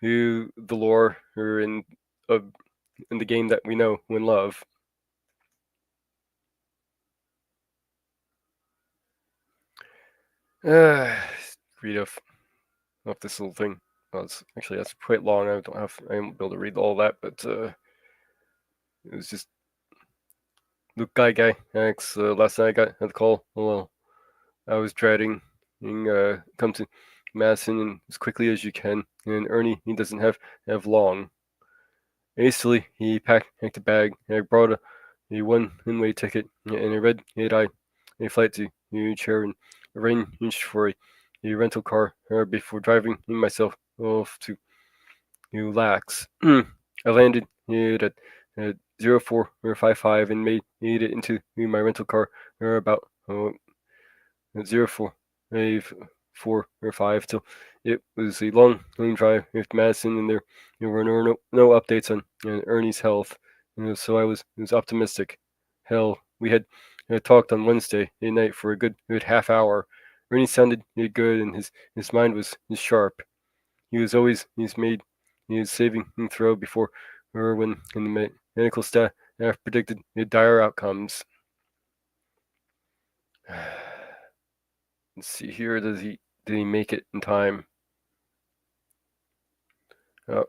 the lore in the game that we know and love. Read off this little thing. Well, that's quite long. I won't be able to read all that, but it was just Luke Guy X. Last night I got the call. Well, I was dreading come to Madison as quickly as you can. And Ernie, he doesn't have long. Hastily, he packed a bag. And I brought a one-way ticket and a red-eye flight to chair and arranged for a rental car before driving myself off to Lax. I landed at 0455 and made it into my rental car about 0454 till it was a long drive with Madison, and there were no updates on Ernie's health. So I was optimistic. Hell, we had talked on Wednesday night for a good half hour. Ernie sounded good, and his mind was sharp. He was always made his saving throw before or when the medical staff predicted dire outcomes. Let's see here. Did he make it in time? I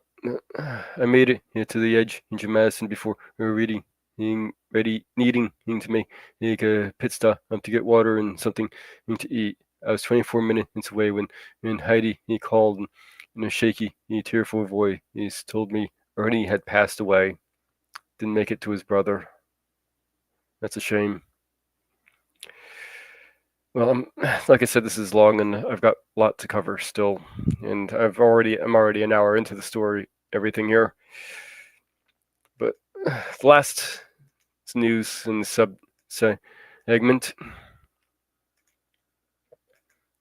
made it to the edge into Madison before needing to make a pit stop to get water and something to eat. I was 24 minutes away when Heidi called in a shaky, tearful voice. He told me Ernie had passed away. Didn't make it to his brother. That's a shame. Well, like I said, this is long, and I've got a lot to cover still, and I'm already an hour into the story, everything here. But the last news in the segment.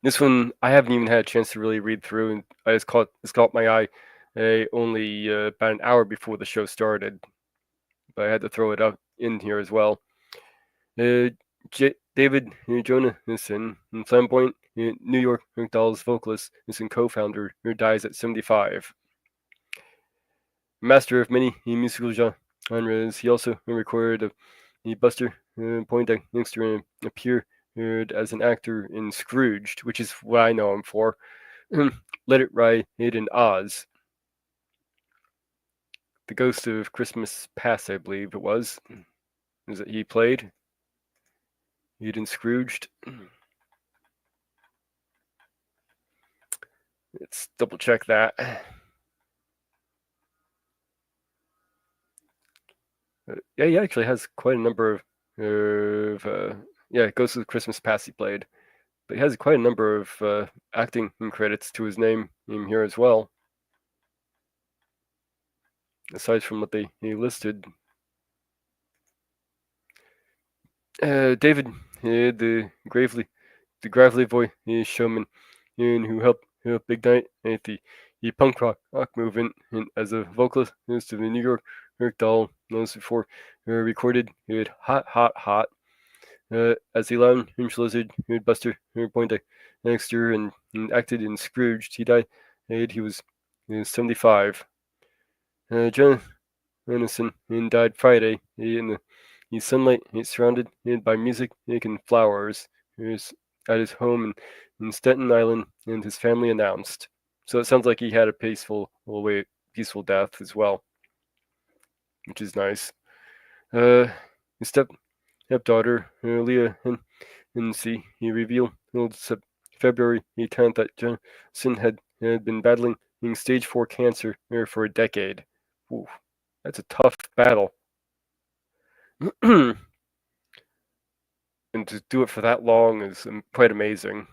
This one I haven't even had a chance to really read through, and it's caught my eye only about an hour before the show started, but I had to throw it up in here as well. Uh, David Jonasson, flamboyant New York Dolls vocalist and co-founder, who dies at 75. Master of many musical genres, he also recorded a Buster Poindexter and appeared as an actor in Scrooged, which is what I know him for. Let It Ride in Oz. The Ghost of Christmas Past, I believe it was. Is that he played? He in Scrooged. Let's double check that. Yeah, he actually has quite a number of yeah, Ghost of Christmas Past he played, but he has quite a number of acting credits to his name in here as well. Aside from what they listed, David, the Gravely voice showman, who helped Big Night at the punk rock movement and as a vocalist to the New York Doll knows before recorded Hot Hot Hot as the lounge lizard Buster Poindexter and acted in Scrooged. He died. He was 75. Jonathan died Friday in the sunlight. He's surrounded by music and flowers. He was at his home in Staten Island, and his family announced. So it sounds like he had a peaceful death as well, which is nice. His stepdaughter Leah Hennessy, he revealed February 10th that Johnson had been battling stage 4 cancer for a decade. Ooh, that's a tough battle. And to do it for that long is quite amazing.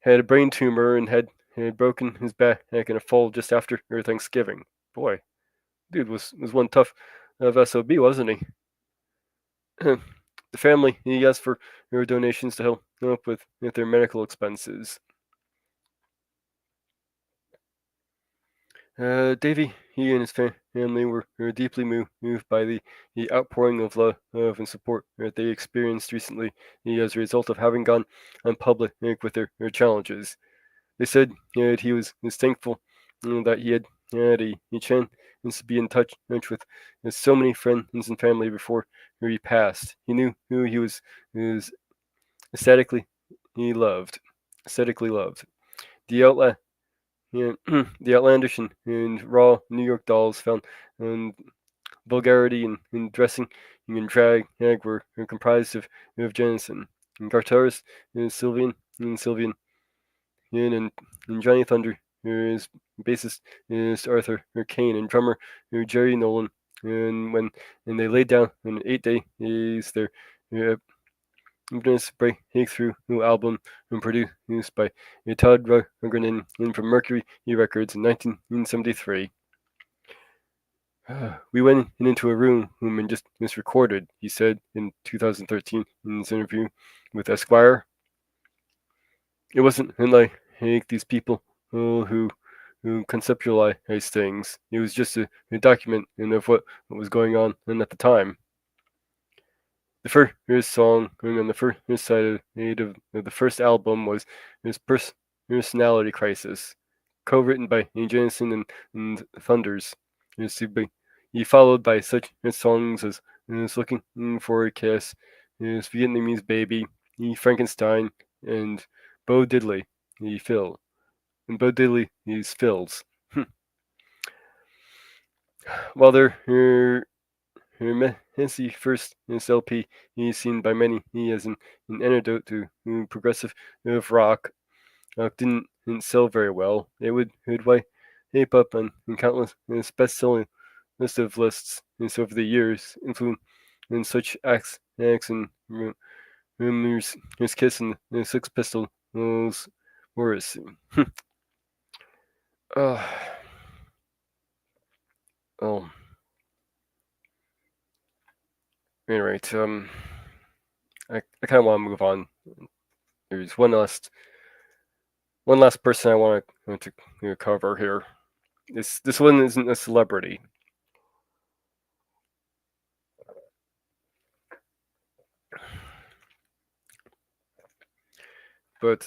Had a brain tumor and had broken his back in a fall just after Thanksgiving. Boy, dude was one tough SOB, wasn't he? The family, he asked for donations to help with their medical expenses. Davy, he and his family were deeply moved by the outpouring of love and support that they experienced recently as a result of having gone public with their challenges. They said that he was thankful that he had a chance to be in touch with so many friends and family before he passed. He knew who he was aesthetically loved. The outlet yeah, the outlandish and raw New York Dolls found vulgarity in dressing and drag were comprised of Jennison, and guitarist Sylvian, and Johnny Thunder, is bassist is Arthur Kane, and drummer Jerry Nolan. And they laid down an 8-day is their breakthrough album and produced by Todd Rundgren from Mercury Records in 1973. We went into a room and just recorded, he said in 2013 in his interview with Esquire. It wasn't like these people who conceptualize things. It was just a document of what was going on at the time. The first song on the first side of the first album was his Personality Crisis, co-written by Jameson and Thunders. He followed by such songs as Looking for a Kiss, Vietnamese Baby, Frankenstein, and Bo Diddley, Phil. And Bo Diddley is Phil's. While they're Hennessy first LP is seen by many as an antidote to progressive rock. Didn't sell very well. It would wipe up on countless best-selling list of lists over the years, including such acts and Here's Kiss and the Six Pistols. Where is he? uh, oh, anyway, I kind of want to move on. There's one last person I want to cover here. This one isn't a celebrity, but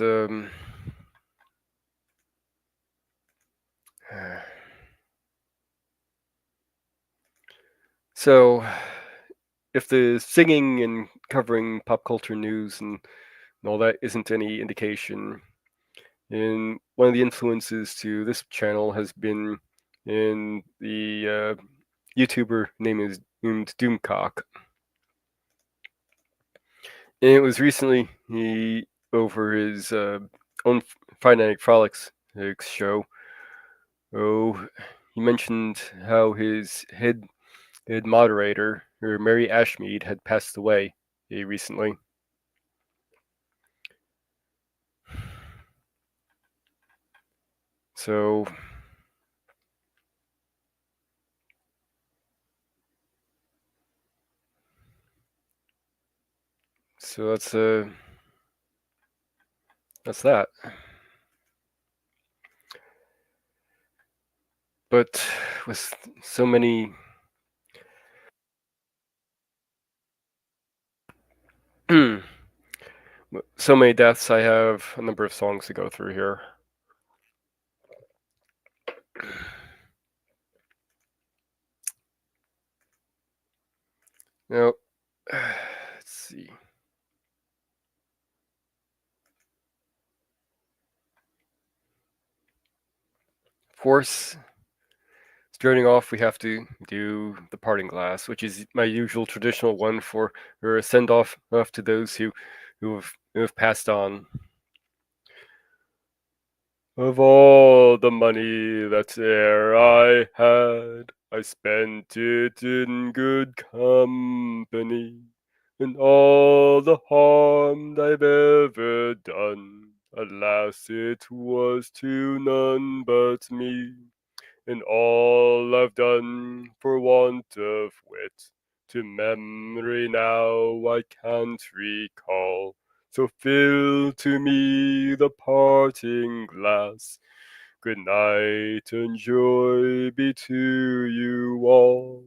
so if the singing and covering pop culture news and all that isn't any indication, and one of the influences to this channel has been in the YouTuber named Doomcock. And it was recently he over his own Friday Night Frolics show. Oh, he mentioned how his head moderator, or Mary Ashmead, had passed away recently. So that's that. But with so many so many deaths, I have a number of songs to go through here. Now, let's see. Of course, starting off, we have to do the parting glass, which is my usual traditional one for or a send off to those who have passed on. Of all the money that e'er I had, I spent it in good company, and all the harm I've ever done, alas, it was to none but me. And all I've done for want of wit, to memory now I can't recall. So fill to me the parting glass. Good night and joy be to you all.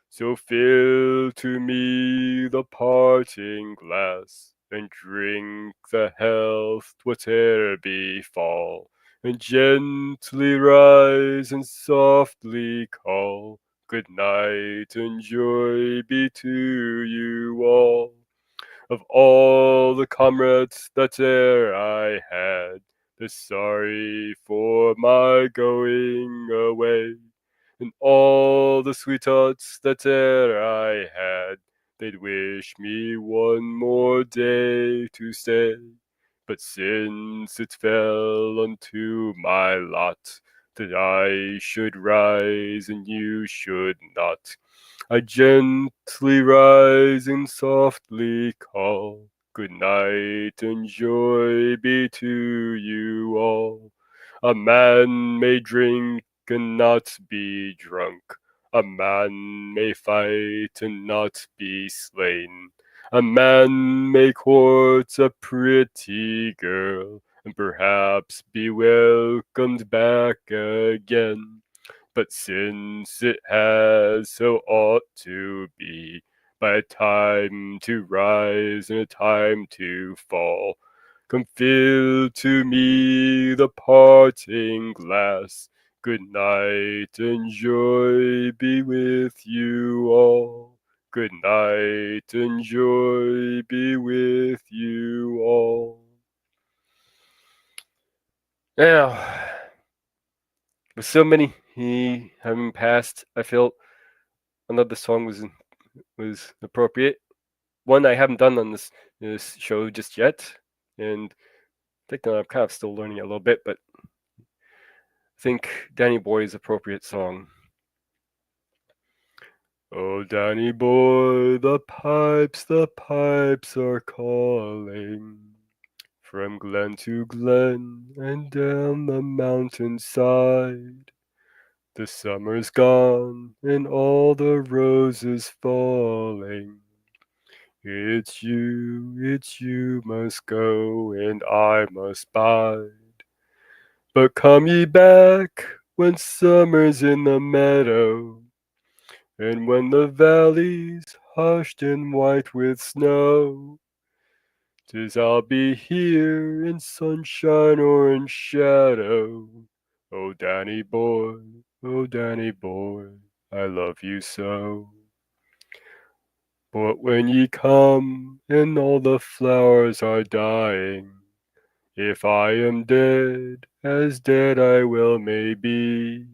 So fill to me the parting glass, and drink the health whate'er befall, and gently rise and softly call. Good night and joy be to you all. Of all the comrades that e'er I had, they're sorry for my going away. And all the sweethearts that e'er I had, they'd wish me one more day to stay. But since it fell unto my lot that I should rise and you should not, I gently rise and softly call. Good night and joy be to you all. A man may drink and not be drunk. A man may fight and not be slain. A man may court a pretty girl, and perhaps be welcomed back again. But since it has so ought to be, by a time to rise and a time to fall, come fill to me the parting glass. Good night and joy be with you all. Good night and joy be with you all. Now, with so many having passed, I felt another song was appropriate. One I haven't done on this show just yet, and I think that I'm kind of still learning it a little bit, but I think Danny Boy is appropriate song. Oh, Danny boy, the pipes are calling from glen to glen and down the mountainside. The summer's gone and all the roses falling. It's you must go and I must bide. But come ye back when summer's in the meadow, and when the valley's hushed and white with snow. 'Tis I'll be here in sunshine or in shadow. Oh Danny boy, I love you so. But when ye come and all the flowers are dying, if I am dead, as dead I well may be,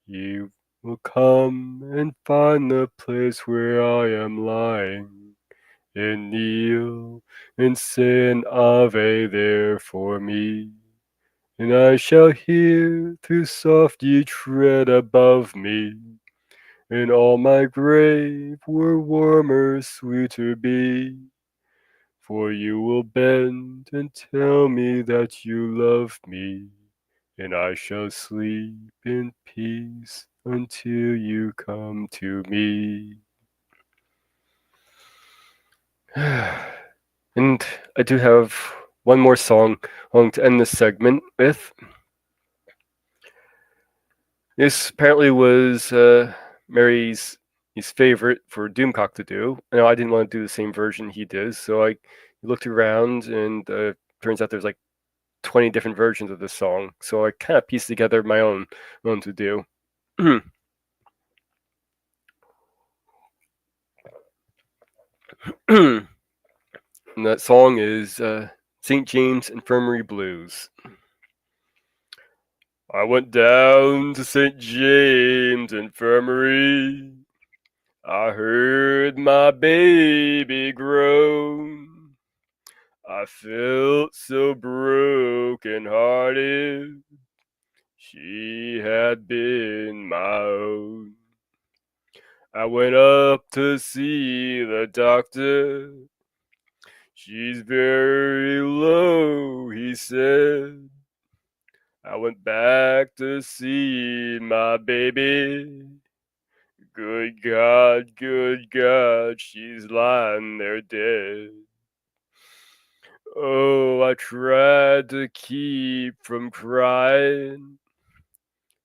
you will come and find the place where I am lying, and kneel and say an Ave there for me. And I shall hear through soft ye tread above me, and all my grave were warmer, sweeter be. For you will bend and tell me that you love me, and I shall sleep in peace until you come to me. And I do have one more song to end this segment with. This apparently was Mary's his favorite for Doomcock to do. Now I didn't want to do the same version he did, so I looked around and turns out there's like 20 different versions of this song. So I kind of pieced together my own to do. And that song is St. James Infirmary Blues. I went down to St. James Infirmary. I heard my baby groan. I felt so broken hearted. She had been my own. I went up to see the doctor. She's very low, he said. I went back to see my baby. Good God, she's lying there dead. Oh, I tried to keep from crying.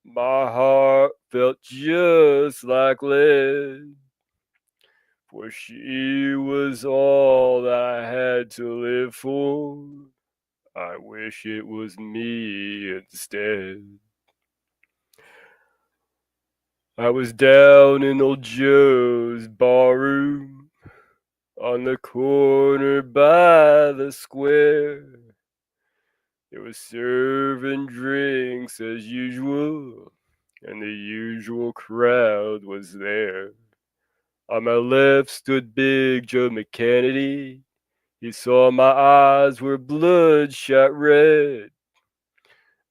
My heart felt just like lead. For she was all that I had to live for. I wish it was me instead. I was down in old Joe's barroom on the corner by the square. They were serving drinks as usual, and the usual crowd was there. On my left stood Big Joe McKennedy. He saw my eyes were bloodshot red.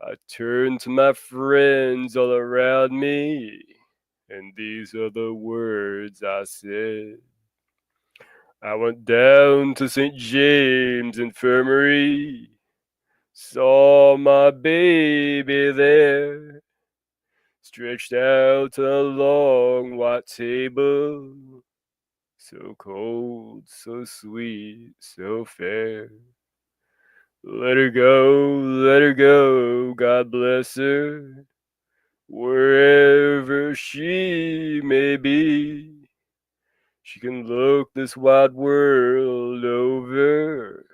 I turned to my friends all around me, and these are the words I said. I went down to St. James Infirmary, saw my baby there, stretched out on a long white table, so cold, so sweet, so fair. Let her go, God bless her, wherever she may be. She can look this wide world over.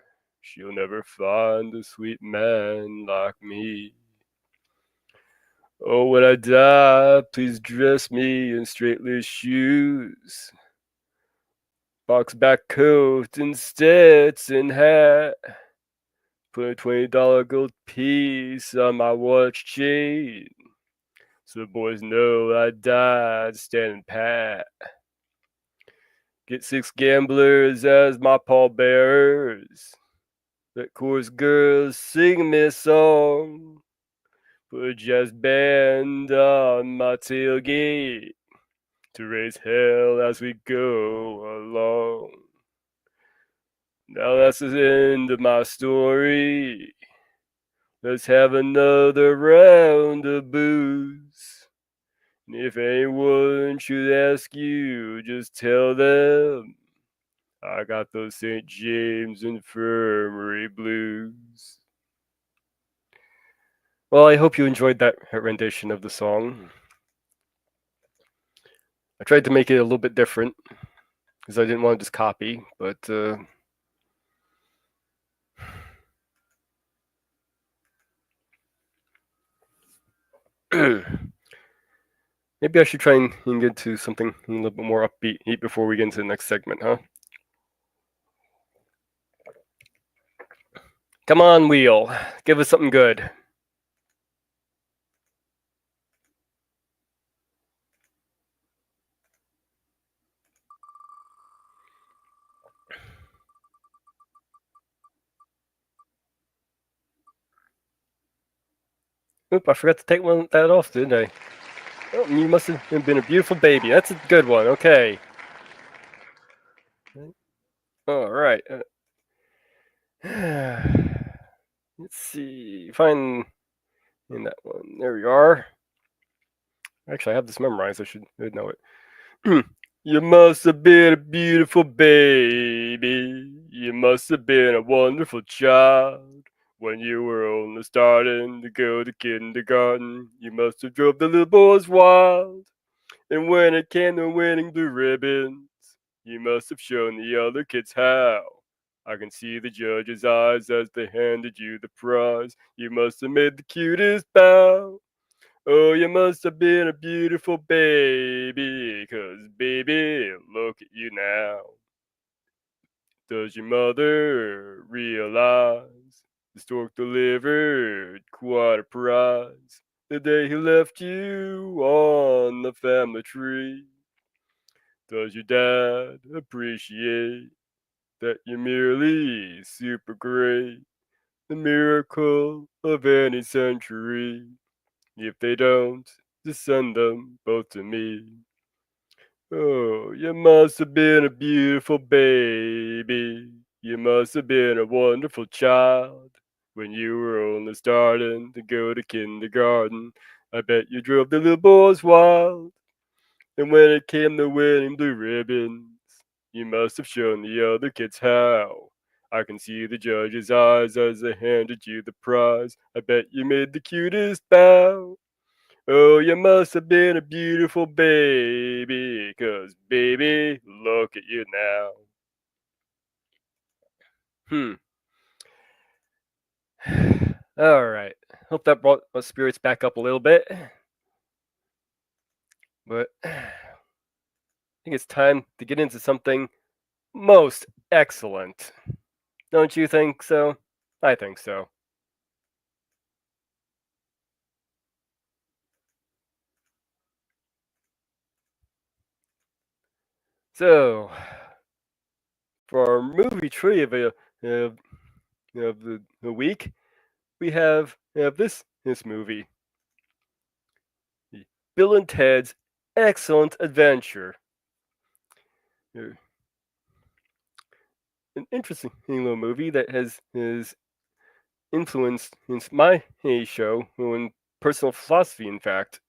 She'll never find a sweet man like me. Oh, when I die, please dress me in straight-laced shoes, box-back coat and Stetson hat. Put a $20 gold piece on my watch chain, so the boys know I died standing pat. Get 6 gamblers as my pallbearers. Let chorus girls sing me a song. Put a jazz band on my tailgate. to raise hell as we go along. Now that's the end of my story. Let's have another round of booze. And if anyone should ask you, just tell them I got those St. James Infirmary blues. Well, I hope you enjoyed that rendition of the song. I tried to make it a little bit different because I didn't want to just copy, but maybe I should try and get to something a little bit more upbeat before we get into the next segment, huh? Come on, wheel. Give us something good. Oop, I forgot to take that off, didn't I? Oh, you must have been a beautiful baby. That's a good one. Okay. All right. Let's see. Find in that one. There we are. Actually, I have this memorized. I should know it. You must have been a beautiful baby. You must have been a wonderful child. When you were only starting to go to kindergarten, you must have drove the little boys wild. And when it came to winning blue ribbons, you must have shown the other kids how. I can see the judge's eyes as they handed you the prize. You must have made the cutest bow. Oh, you must have been a beautiful baby, 'cause baby, look at you now. Does your mother realize the stork delivered quite a prize the day he left you on the family tree? Does your dad appreciate that you're merely super great, the miracle of any century? If they don't, just send them both to me. Oh, you must have been a beautiful baby. You must have been a wonderful child. When you were only starting to go to kindergarten, I bet you drove the little boys wild. And when it came to winning blue ribbons, you must have shown the other kids how. I can see the judge's eyes as they handed you the prize. I bet you made the cutest bow. Oh, you must have been a beautiful baby, 'cause baby, look at you now. Hmm. All right. Hope that brought my spirits back up a little bit. But I think it's time to get into something most excellent. Don't you think so? I think so. So, for our movie trivia of the week, we have this movie, Bill and Ted's Excellent Adventure. An interesting little movie that has influenced my show and personal philosophy. In fact,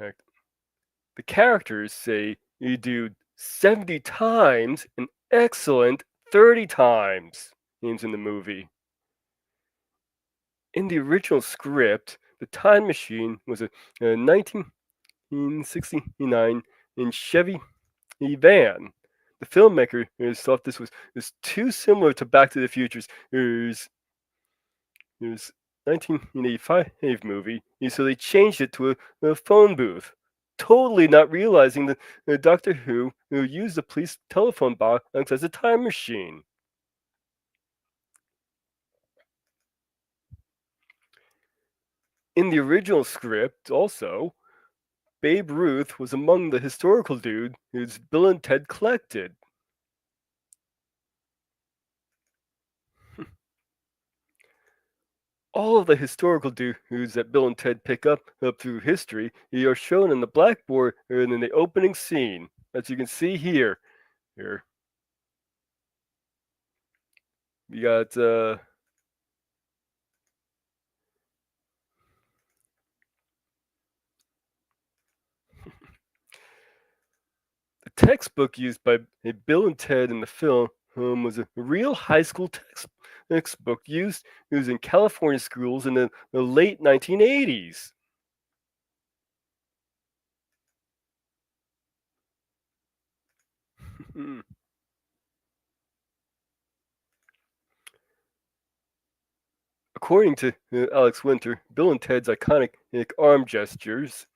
uh, the characters say you do 70 times an excellent 30 times names in the movie. In the original script, the time machine was a 1969 in Chevy van. The filmmaker thought this was too similar to Back to the Future's there's 1985 movie, so they changed it to a phone booth. Totally not realizing that Doctor Who used the police telephone box as a time machine. In the original script, also, Babe Ruth was among the historical dude whose Bill and Ted collected. All of the historical dudes that Bill and Ted pick up through history are shown on the blackboard and in the opening scene, as you can see here. Here we got the textbook used by Bill and Ted in the film was a real high school textbook used in California schools in the late 1980s. According to Alex Winter, Bill and Ted's iconic arm gestures,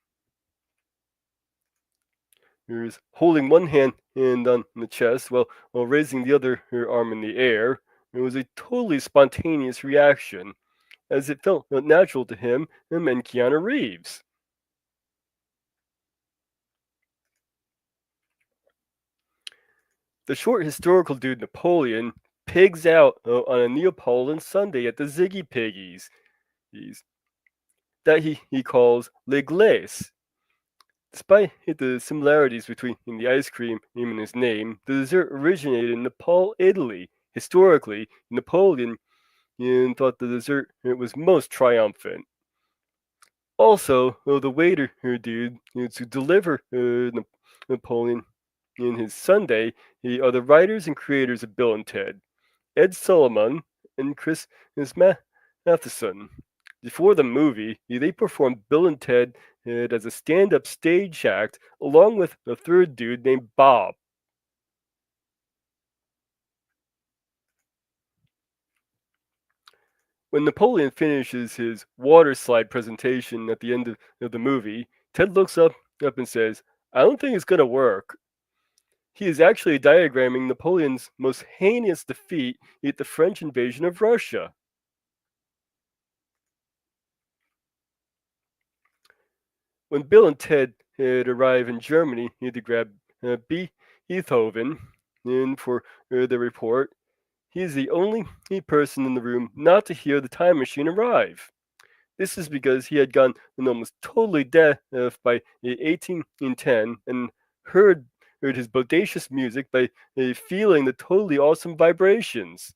he's holding one hand on the chest while raising the other arm in the air. It was a totally spontaneous reaction, as it felt natural to him and Keanu Reeves. The short historical dude Napoleon pigs out on a Neapolitan Sunday at the Ziggy Piggies that he calls Le Glace. Despite the similarities between the ice cream and his name, the dessert originated in Nepal, Italy. Historically, Napoleon thought the dessert was most triumphant. Also, the waiter dude to deliver Napoleon in his Sunday are the writers and creators of Bill and Ted, Ed Solomon and Chris Matheson. Before the movie, they performed Bill and Ted as a stand-up stage act along with a third dude named Bob. When Napoleon finishes his water slide presentation at the end of the movie, Ted looks up and says, "I don't think it's going to work." He is actually diagramming Napoleon's most heinous defeat at the French invasion of Russia. When Bill and Ted had arrived in Germany to grab Beethoven in for the report, he is the only person in the room not to hear the time machine arrive. This is because he had gone almost totally deaf by 1810 and heard his bodacious music by feeling the totally awesome vibrations.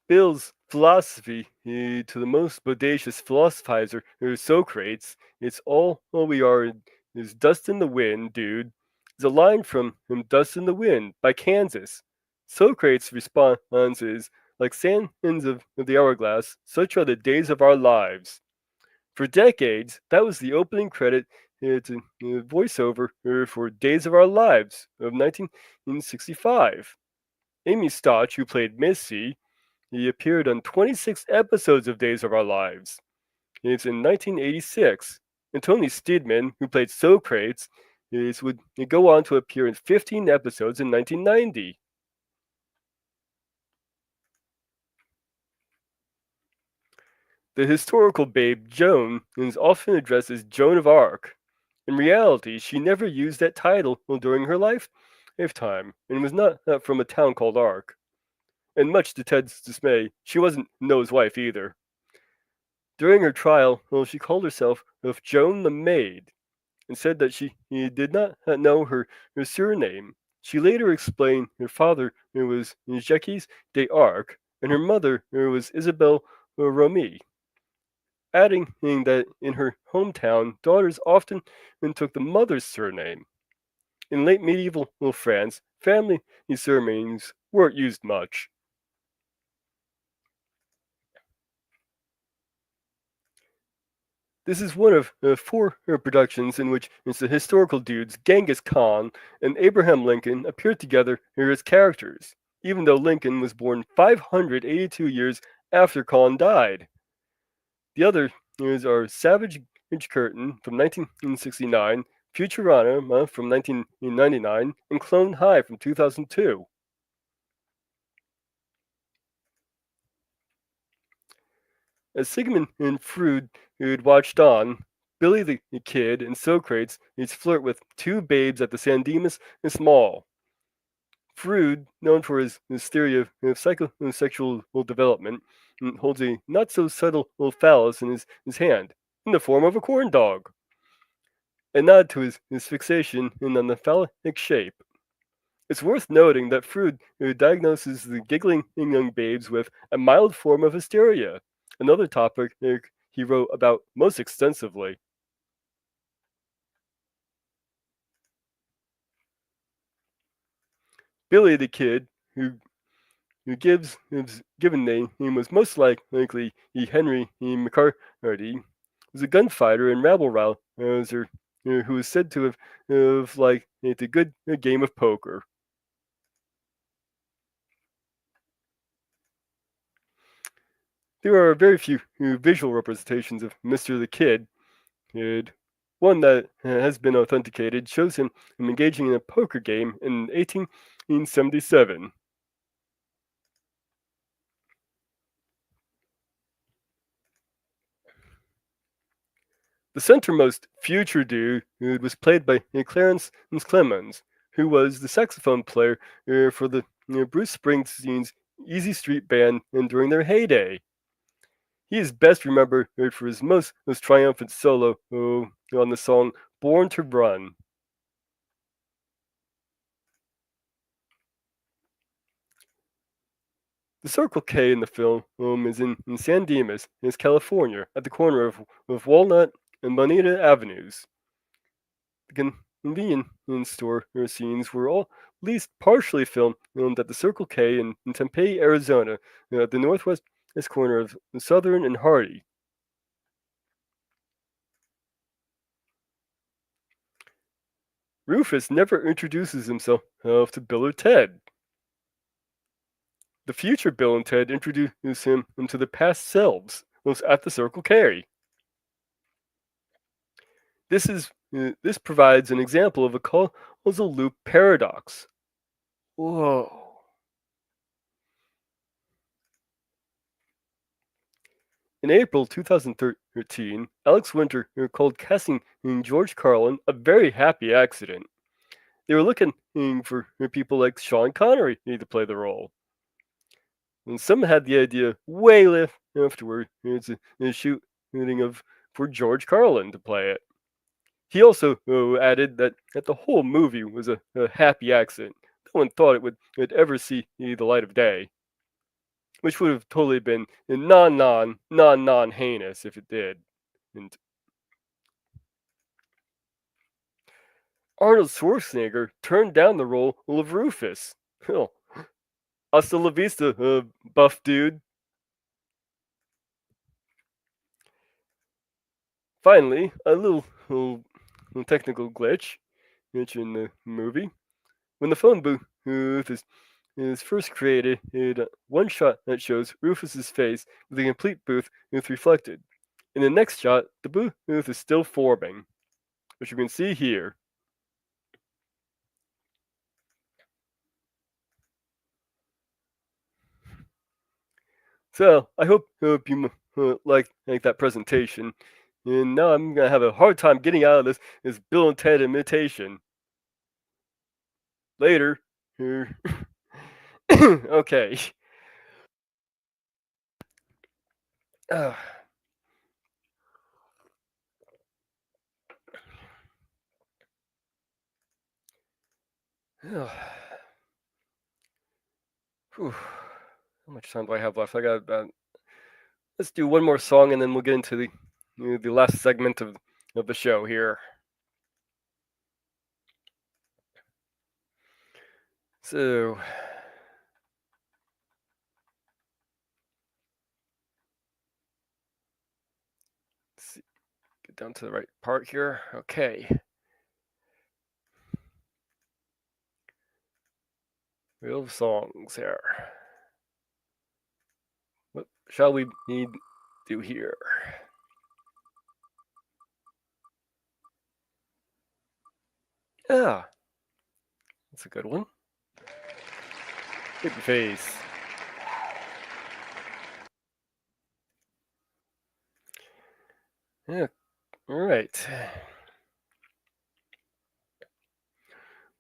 Bill's philosophy to the most bodacious philosophizer, Socrates, it's all we are is dust in the wind, dude, is a line from Dust in the Wind by Kansas. Socrates' response is, like sands of the hourglass, such are the days of our lives. For decades, that was the opening credit to voiceover for Days of Our Lives of 1965. Amy Stotch, who played Missy, he appeared on 26 episodes of Days of Our Lives. It's in 1986. And Tony Steedman, who played Socrates, would go on to appear in 15 episodes in 1990. The historical babe Joan is often addressed as Joan of Arc. In reality, she never used that title during her lifetime and was not from a town called Arc. And much to Ted's dismay, she wasn't Noah's wife either. During her trial, she called herself Joan the Maid and said that she did not know her surname. She later explained her father was Jacques d'Arc and her mother was Isabelle Romy, adding that in her hometown, daughters often took the mother's surname. In late medieval France, family surnames weren't used much. This is one of four productions in which the historical dudes Genghis Khan and Abraham Lincoln appeared together as characters, even though Lincoln was born 582 years after Khan died. The others are Savage Curtain from 1969, Futurama from 1999, and Clone High from 2002. As Sigmund and Freud had watched on, Billy the Kid and Socrates flirt with two babes at the San Dimas Mall. Freud, known for his theory of psychosexual development, holds a not so subtle phallus in his hand, in the form of a corn dog, a nod to his fixation on the phallic shape. It's worth noting that Freud diagnoses the giggling young babes with a mild form of hysteria, another topic he wrote about most extensively. Billy the Kid, who his given name was most likely Henry McCarty, was a gunfighter and rabble rouser who was said to have like a good game of poker. There are very few visual representations of Mr. the Kid. One that has been authenticated shows him engaging in a poker game in 1877. The centermost future dude was played by Clarence Clemens, who was the saxophone player for the Bruce Springsteen's Easy Street Band and during their heyday. He is best remembered for his most triumphant solo on the song Born to Run. The Circle K in the film is in San Dimas, California, at the corner of Walnut and Bonita Avenues. The convenience store scenes were all at least partially filmed at the Circle K in Tempe, Arizona, at the northwest corner of Southern and Hardy. Rufus never introduces himself to Bill or Ted. The future Bill and Ted introduce him into the past selves at the Circle K. This provides an example of a causal loop paradox. Whoa. In April 2013, Alex Winter called casting George Carlin a very happy accident. They were looking for people like Sean Connery to play the role. And some had the idea way afterward a shooting of for George Carlin to play it. He also added that the whole movie was a happy accident. No one thought it would ever see the light of day, which would have totally been non heinous if it did. And Arnold Schwarzenegger turned down the role of Rufus. Oh, hasta la vista, buff dude. Finally, a little technical glitch in the movie. When the phone booth is first created, one shot that shows Rufus's face with a complete booth reflected. In the next shot, the booth is still forming, which you can see here. So I hope you like that presentation. And now I'm gonna have a hard time getting out of this Bill and Ted imitation. Later. Okay. Uh, Whew. How much time do I have left? I got about. Let's do one more song and then we'll get into the last segment of the show here. So, let's see, get down to the right part here. Okay. Real songs here. What shall we do here? Ah, that's a good one. Baby face. Yeah, all right.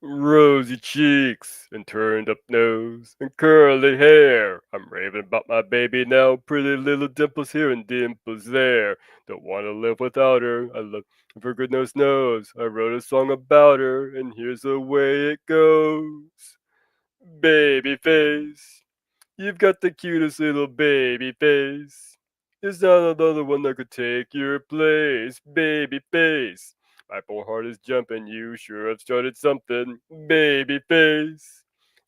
rosy cheeks and turned up nose and curly hair. I'm raving about my baby now, pretty little dimples here and dimples there. Don't want to live without her. I love her for goodness knows. I wrote a song about her, and here's the way it goes. Baby face, you've got the cutest little baby face. There's not another one that could take your place, baby face. My poor heart is jumping, you sure have started something, baby face.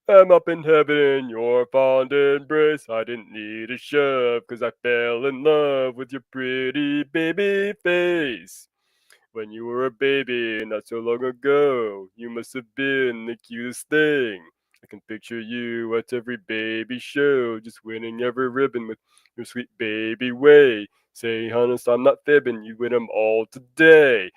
I'm up in heaven in your fond embrace. I didn't need a shove, 'cause I fell in love with your pretty baby face. When you were a baby not so long ago, you must have been the cutest thing. I can picture you at every baby show, just winning every ribbon with your sweet baby way. Say, honest, I'm not fibbing, you win 'em all today.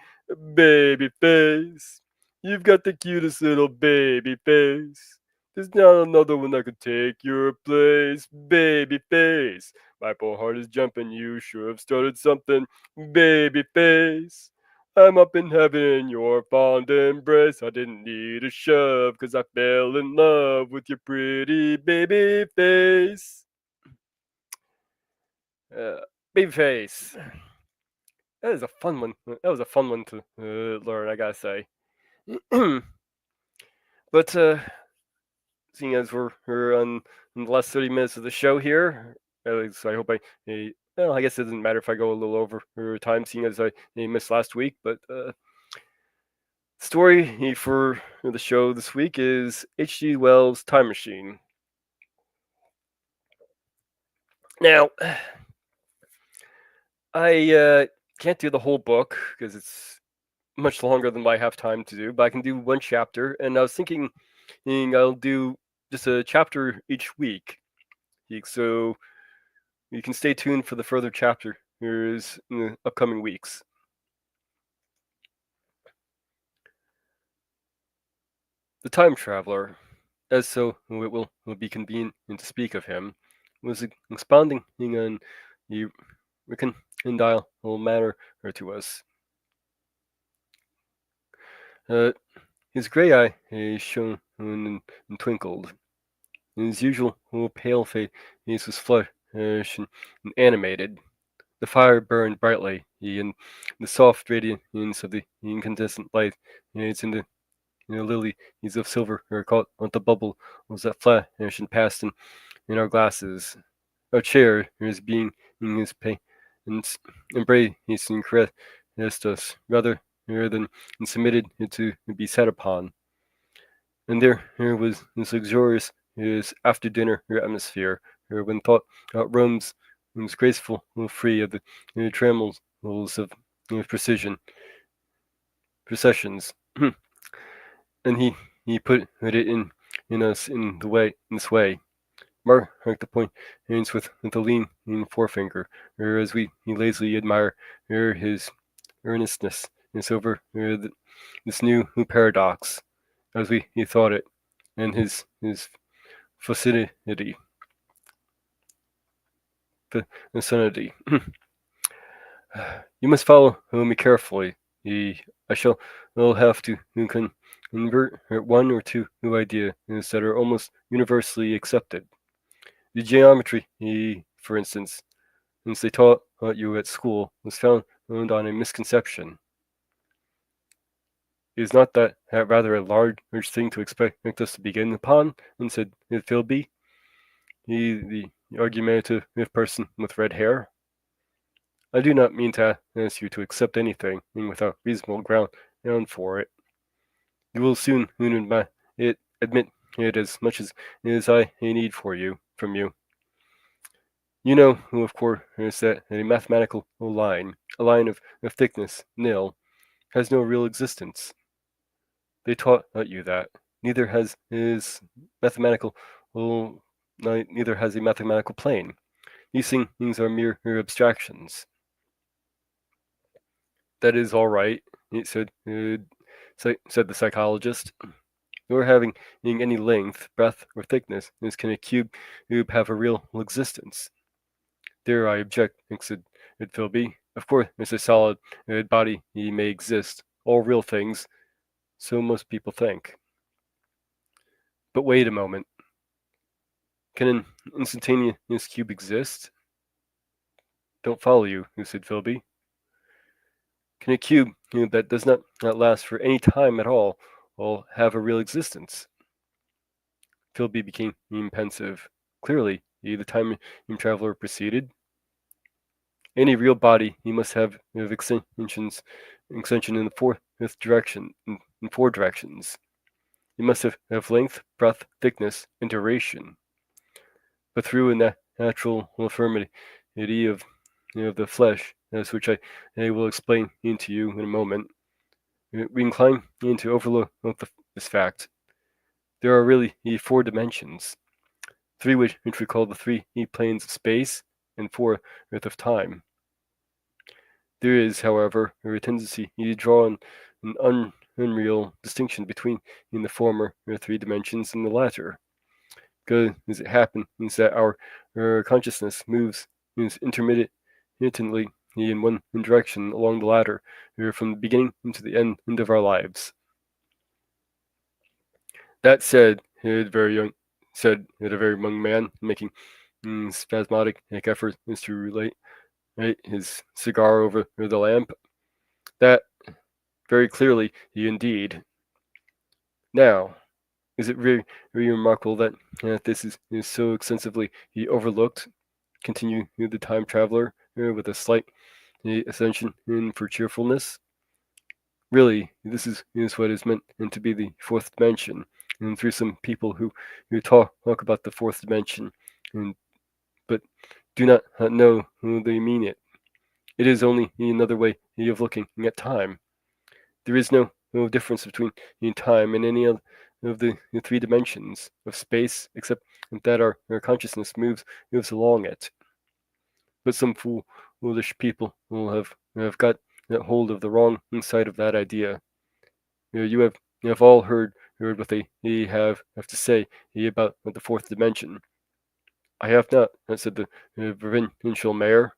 Baby face, you've got the cutest little baby face. There's not another one that could take your place, baby face. My poor heart is jumping, you sure have started something, baby face. I'm up in heaven in your fond embrace. I didn't need a shove, 'cause I fell in love with your pretty baby face. Baby face. That is a fun one. That was a fun one to learn, I gotta say. But seeing as we're on in the last 30 minutes of the show here, at least I hope well, I guess it doesn't matter if I go a little over time, seeing as I missed last week. But story for the show this week is H.G. Wells' Time Machine. Now, I can't do the whole book because it's much longer than I have time to do, but I can do one chapter, and I was thinking I'll do just a chapter each week. So you can stay tuned for the further chapters in the upcoming weeks. The time traveler, as so it will be convenient to speak of him, was expounding on the recondile manner to us. His grey eye shone and twinkled. His usual pale face was flushed and animated. The fire burned brightly, and the soft radiance of the incandescent light it's in the lilies of silver caught on the bubble was that flash and passed in our glasses. Our chair is being in his pay and embrace and caressed us rather than submitted to be sat upon. And there was this luxurious after dinner atmosphere when thought roams was graceful, free of the trammels of precision, processions. And he put it in us in this way. Mark the point ends with the lean forefinger, as he lazily admire his earnestness over this new paradox, as he thought it, and his vicinity. Vicinity. You must follow me carefully. I shall have to convert one or two new ideas that are almost universally accepted. The geometry, for instance, since they taught you at school, was founded on a misconception. Is not that rather a large thing to expect us to begin upon? And said Philby, the argumentative person with red hair. I do not mean to ask you to accept anything without reasonable ground for it. You will soon admit it as much as I need from you. You know, of course, that a mathematical line, a line of thickness, nil, has no real existence. They taught you that. Neither has mathematical, neither has a mathematical plane. These things are mere abstractions. That is all right, said the psychologist. Nor having any length, breadth, or thickness, can a cube have a real existence. There I object, said Philby. Of course, as a solid body may exist, all real things, so most people think. But wait a moment. Can an instantaneous cube exist? Don't follow you, said Philby. Can a cube that does not last for any time at all have a real existence? Philby became pensive. Clearly, the time traveler proceeded. Any real body, he must have extension in the fourth direction, in four directions. It must have length, breadth, thickness, and duration. But through a natural infirmity of the flesh, as which I will explain to you in a moment, we incline to overlook this fact. There are really four dimensions, three which we call the three planes of space, and four of time. There is, however, a tendency to draw an unreal distinction between the former three dimensions and the latter, because it happens that our consciousness moves intermittently in one direction along the ladder from the beginning to the end of our lives. That said, a very young man, making spasmodic efforts to relate his cigar over the lamp. That very clearly, indeed. Now, is it very remarkable that this is so extensively overlooked? Continued the time traveler with a slight ascension for cheerfulness. Really, this is what is meant to be the fourth dimension, and through some people who talk about the fourth dimension, but do not know who they mean it. It is only another way of looking at time. There is no difference between time and any of the three dimensions of space, except that our consciousness moves along it. But some foolish people will have got hold of the wrong side of that idea. You have all heard what they have to say about the fourth dimension. I have not, said the provincial mayor.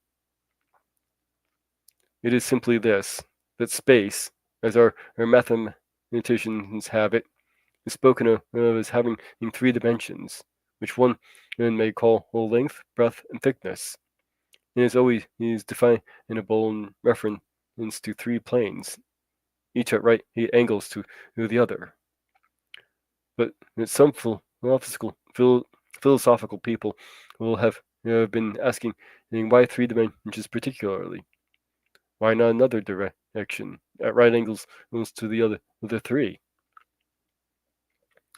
It is simply this, that space, as our mathematicians have it, is spoken of as having three dimensions, which one may call length, breadth, and thickness. It is always definable in reference to three planes, each at right angles to the other. But some philosophical people will have been asking why three dimensions particularly. Why not another direction at right angles to the other three?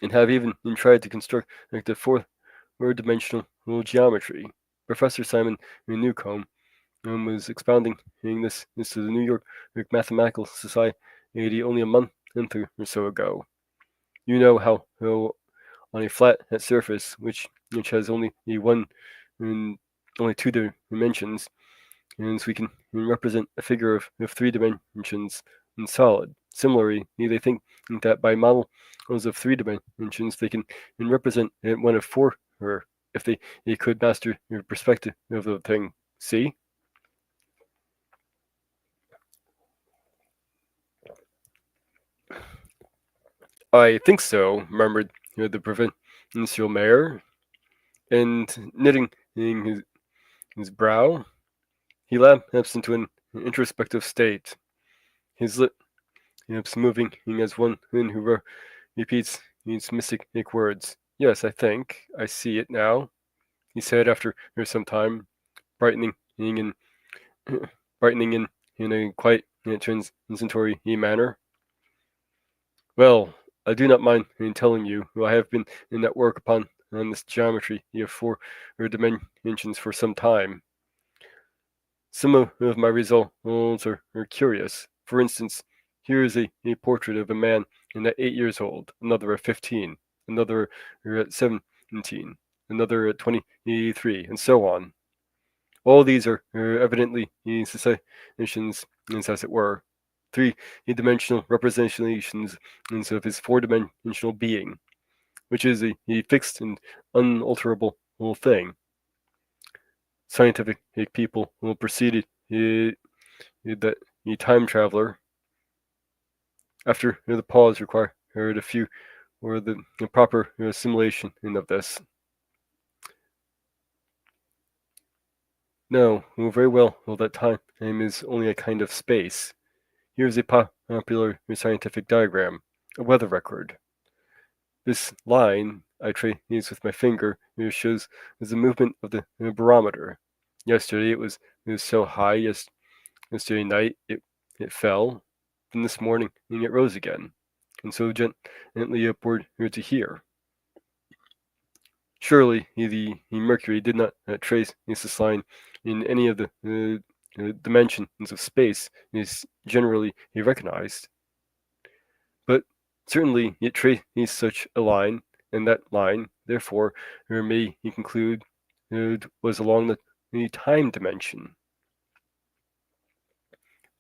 And have even tried to construct the four-dimensional geometry. Professor Simon Newcomb was expounding this to the New York Mathematical Society only a month or so ago. You know how on a flat surface which has only only two dimensions, and so we can represent a figure of three dimensions in solid. Similarly, they think that by models of three dimensions, they can represent one of four, or if they could master your perspective of the thing. See? I think so, murmured the provincial mayor, and knitting his brow, he lapsed into an introspective state, his lips moving as one who repeats these mystic words. Yes, I think I see it now, he said after some time, brightening in brightening in a quite transitory manner. Well, I do not mind telling you, I have been at work upon this geometry of four dimensions for some time. Some of my results are curious. For instance, here is a portrait of a man at 8 years old, another at 15, another at 17, another at 23, and so on. All these are evidently successions, as it were, three-dimensional representations of his four-dimensional being, which is a fixed and unalterable thing. Scientific people will proceed that the time traveler, after the pause required a few or the proper simulation of this. No, very well. Well, that time is only a kind of space. Here's a popular scientific diagram, a weather record. This line I trace with my finger shows the movement of the barometer. Yesterday it was so high. Yesterday night it fell. Then this morning it rose again, and so gently upward to here. Surely the Mercury did not trace this line in any of the dimensions of space is generally recognized. But certainly it traces such a line, and that line, therefore, may conclude was along the time dimension.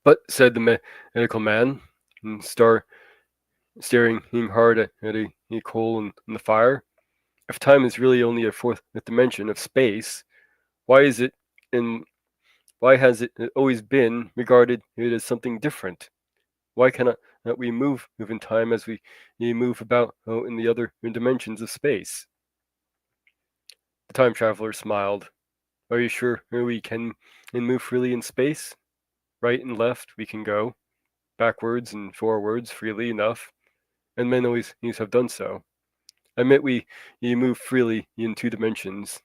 But, said the medical man, staring hard at a coal in the fire, if time is really only a fourth dimension of space, why is it and why has it always been regarded as something different? Why cannot we move in time as we move about in the other dimensions of space? The time traveler smiled. Are you sure we can move freely in space? Right and left we can go, backwards and forwards freely enough, and men always have done so. I admit we move freely in two dimensions,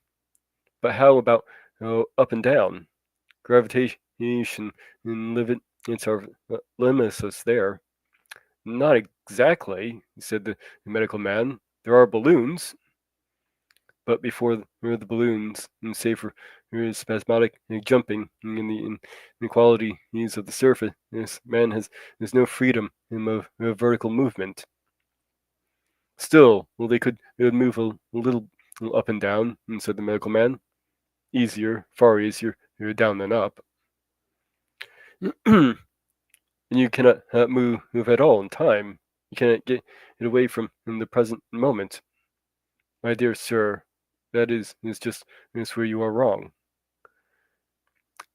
but how about up and down? Gravitation limits us there. Not exactly, said the medical man. There are balloons, but before the balloons, save for spasmodic jumping in the inequalities of the surface, man has no freedom of vertical movement. Still, well, they could move a little up and down, said the medical man. Easier, far easier, down than up. And you cannot move at all in time. You cannot get it away from the present moment. My dear sir, that is just where you are wrong.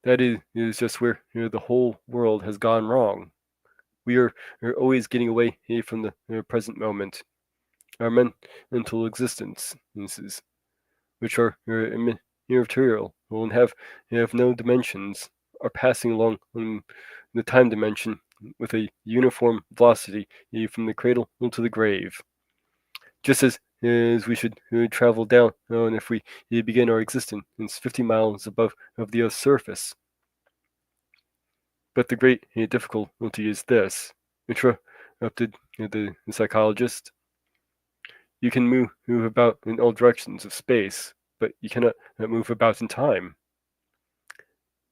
That is just where the whole world has gone wrong. We are always getting away from the present moment. Our mental existences, which are immaterial and have no dimensions, are passing along in the time dimension with a uniform velocity from the cradle to the grave. Just as we should travel down, and if we begin our existence 50 miles above of the Earth's surface. But the great difficulty is this, interrupted the psychologist. You can move about in all directions of space, but you cannot move about in time.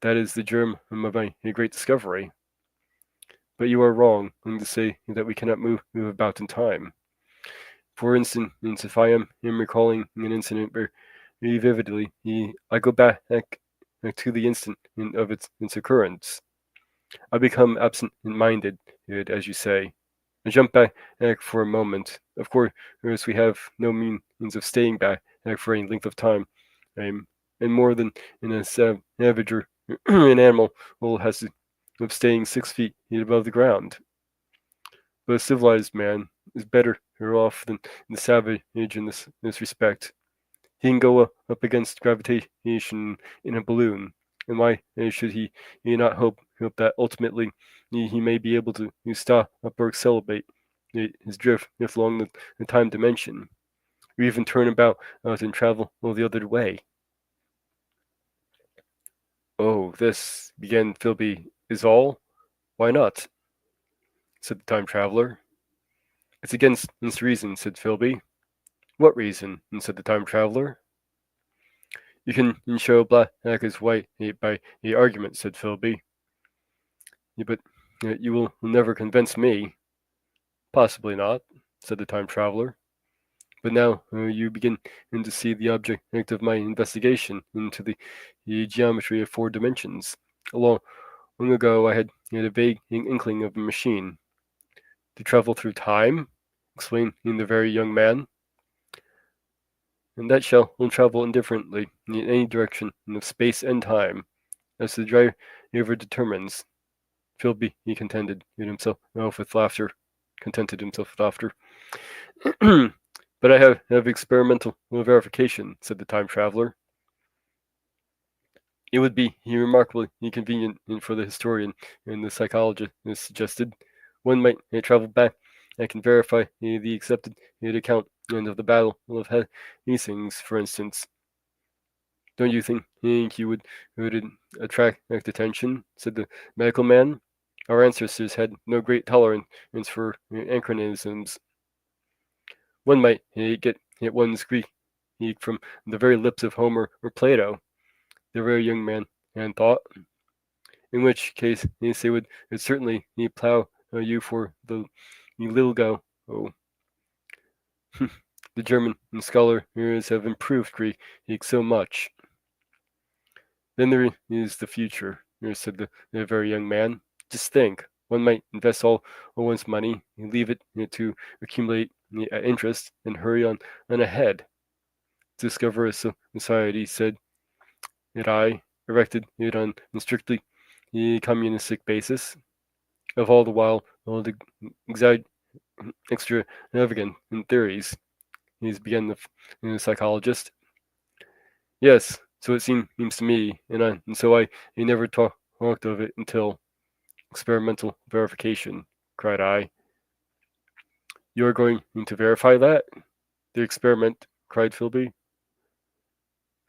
That is the germ of my great discovery. But you are wrong to say that we cannot move about in time. For instance, if I am recalling an incident very vividly, I go back to the instant of its occurrence. I become absent-minded, as you say. I jump back for a moment. Of course, we have no means of staying back for any length of time, and more than in a savage or an animal has to of staying 6 feet above the ground. But a civilized man is better off than the savage in this respect. He can go up against gravitation in a balloon, and why should he not hope that ultimately he may be able to stop or accelerate his drift along the time dimension, or even turn about and travel the other way? Oh, this, began Philby, is all? Why not? Said the time traveler. It's against this reason, said Philby. What reason? Said the time traveler. You can show black as white by the argument, said Philby. Yeah, but you will never convince me. Possibly not, said the time traveler. But now you begin to see the object of my investigation into the geometry of 4 dimensions. Long ago I had a vague inkling of a machine. To travel through time? Explained the very young man. And that shall travel indifferently in any direction of space and time, as the driver determines. Philby, he contented himself with laughter. But I have experimental verification, said the time traveler. It would be remarkably inconvenient for the historian and the psychologist suggested. One might travel back and can verify the accepted account of the Battle of Musings, for instance. Don't you think you would attract attention? Said the medical man. Our ancestors had no great tolerance for anachronisms. One might get one's Greek from the very lips of Homer or Plato, the very young man and thought. In which case, they would certainly plow you for the little go. Oh, the German scholar have improved Greek so much. Then there is the future, said the very young man. Just think, one might invest all one's money, leave it to accumulate interest, and hurry on ahead. Discover a society, said that I erected it on a strictly communistic basis, of all the while all the extravagant theories. He's began the psychologist. Yes, so it seems to me, and so I never talked of it until experimental verification, cried I. You are going to verify that? The experiment, cried Philby,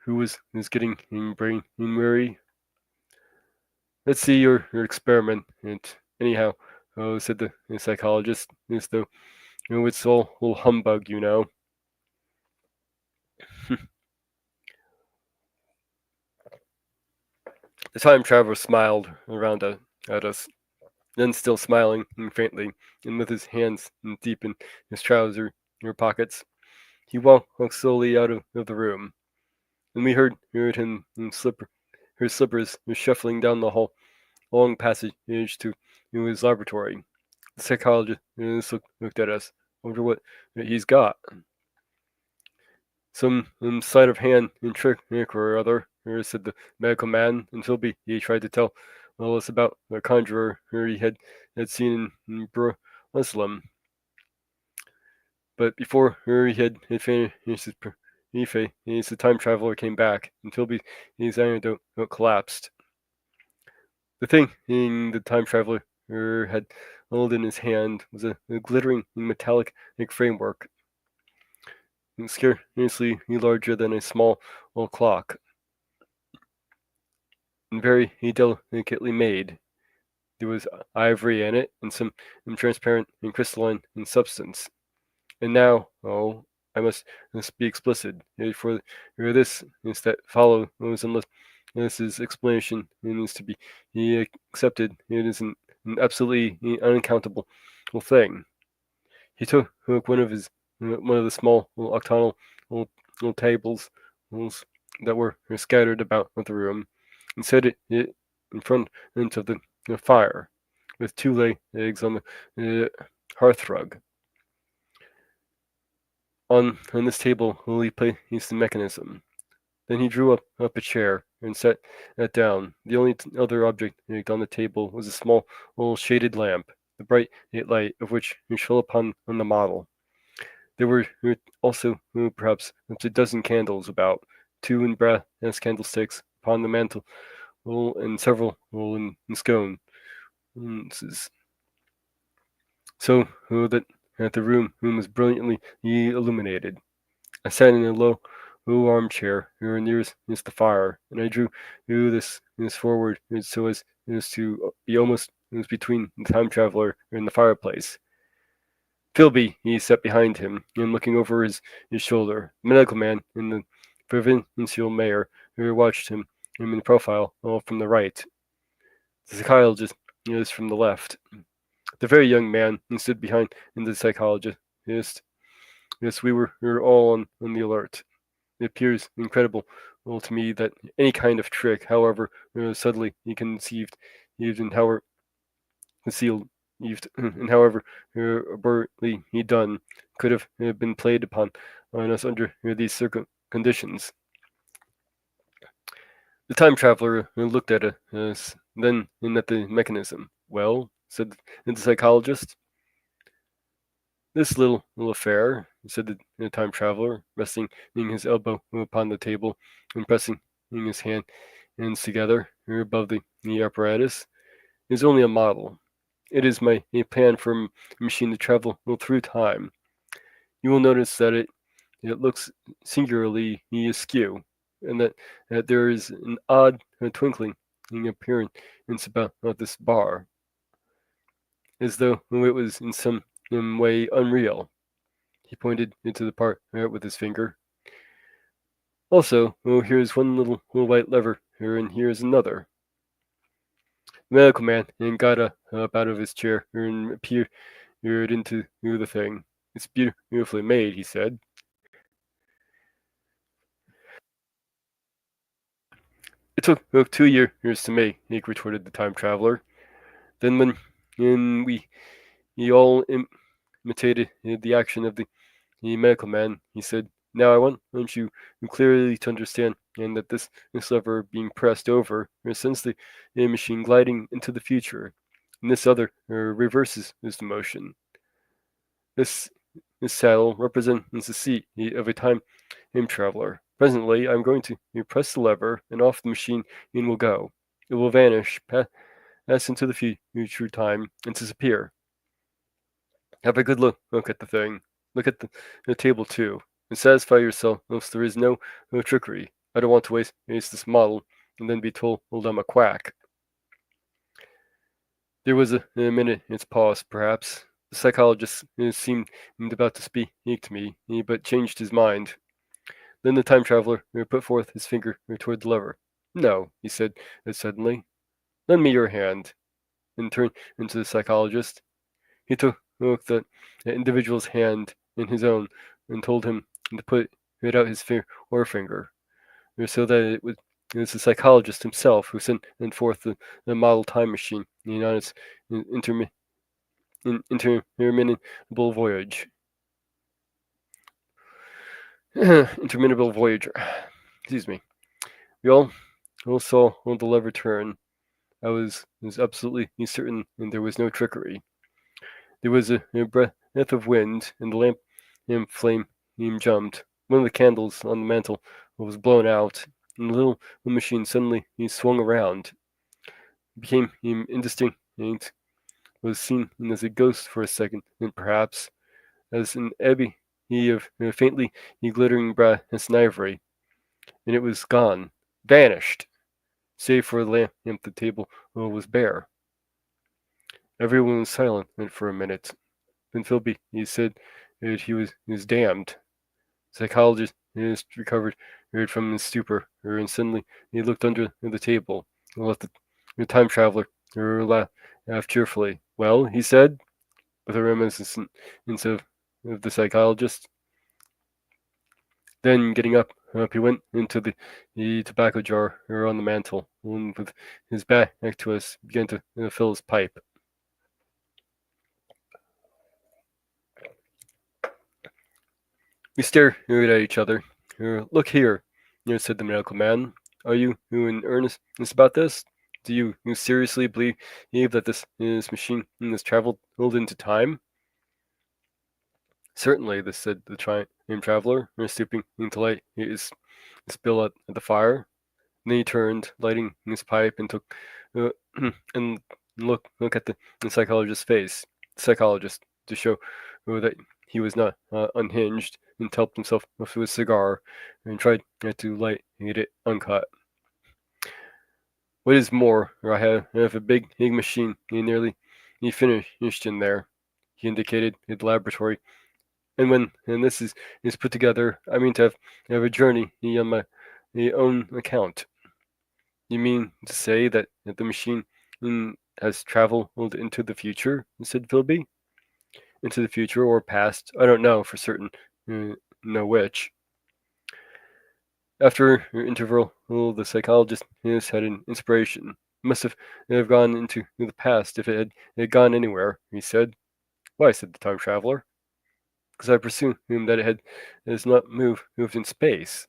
who was getting brain weary. Let's see your experiment. And anyhow, said the psychologist, as though it's all humbug, you know. The time traveler smiled around at us, then still smiling faintly, and with his hands deep in his trouser pockets, he walked slowly out of the room, and we heard him his slippers shuffling down the hall, long passage to his laboratory. The psychologist looked at us. Wonder what he's got. Some sleight of hand trick or other, said the medical man, and Philby he tried to tell us about the conjurer he had seen in Jerusalem. But before he had finished his brief, the time traveler came back, and Philby's antidote collapsed. The thing the time traveler had held in his hand was a glittering metallic framework, scarcely larger than a small clock, and very delicately made. There was ivory in it, and some transparent and crystalline in substance. And now, I must be explicit, for this is that follows unless this is explanation is to be accepted. It is an absolutely unaccountable thing. He took one of the small octagonal little tables that were scattered about the room, and set it in front of the fire, with two legs on the hearthrug. On this table, he placed the mechanism. Then he drew up a chair and sat down. The only other object on the table was a small shaded lamp, the bright light of which shone upon the model. There were also perhaps a dozen candles about, two in brass candlesticks upon the mantel, and several in sconces, so that the room was brilliantly illuminated. I sat in a low armchair nearest the fire, and I drew this forward so as to be almost between the time traveler and the fireplace. Philby, he sat behind him, and looking over his shoulder. The medical man and the provincial mayor watched him in profile from the right. The psychologist is from the left. The very young man stood behind the psychologist. Yes, we were all on the alert. It appears incredible to me that any kind of trick, however subtly conceived, even however concealed, and however abruptly done, could have been played upon on us under these conditions. The time traveler looked at us, then at the mechanism. Well, said the psychologist. This little affair, said the time traveler, resting his elbow upon the table and pressing his hands together above the apparatus, is only a model. It is my plan for a machine to travel through time. You will notice that it looks singularly askew, and that there is an odd twinkling appearance about this bar, as though it was in some way unreal. He pointed into the part with his finger. Also, here's one little white lever here, and here's another. The medical man got up out of his chair and peered into the thing. It's beautifully made, he said. It took 2 years to make, retorted the time traveler. Then when we all imitated the action of the medical man, he said, now I want you clearly to understand and that this lever being pressed over sends the machine gliding into the future, and this other reverses this motion. This saddle represents the seat of a time traveler. Presently, I'm going to press the lever, and off the machine will go. It will vanish, pass into the future time, and disappear. Have a good look at the thing. Look at the table too, and satisfy yourself if there is no trickery. I don't want to waste this model and then be told I'm a quack. There was a minute's pause, perhaps. The psychologist seemed about to speak to me, but changed his mind. Then the time traveler put forth his finger toward the lever. No, he said suddenly. Lend me your hand, and turned to the psychologist. He took the individual's hand in his own and told him to put out his forefinger, so that it was the psychologist himself who sent forth the model time machine on its interminable voyage. Interminable voyager. Excuse me. We all saw the lever turn. I was absolutely certain and there was no trickery. There was a breath of wind, and the lamp flame jumped. One of the candles on the mantel was blown out, and the little machine suddenly swung around. It became indistinct, was seen as a ghost for a second, and perhaps as an ebony of faintly glittering brass and ivory, and it was gone, vanished, save for the lamp. The table was bare. Everyone was silent for a minute. Then Philby, he said that he was damned. The psychologist recovered from his stupor, and suddenly he looked under the table and let the time traveler laugh cheerfully. Well, he said, with a reminiscence of the psychologist. Then, getting up, he went into the tobacco jar on the mantel, and with his back to us, began to fill his pipe. We stared at each other. Look here, said the medical man. Are you in earnest about this? Do you seriously believe that this machine has traveled into time? Certainly, this said the time traveler, stooping to light his spill at the fire. Then he turned, lighting his pipe, and took and look at the psychologist's face. The psychologist, to show that he was not unhinged, and helped himself to a cigar and tried to light it uncut. What is more, I have a big machine nearly finished in there. He indicated the laboratory. And when this is put together, I mean to have a journey on my own account. You mean to say that the machine has traveled into the future? Said Philby. Into the future or past? I don't know for certain. Know which. After an interval, the psychologist had an inspiration. It must have gone into the past if it had gone anywhere, he said. Why, said the time traveler. Because I presume that it has not moved in space.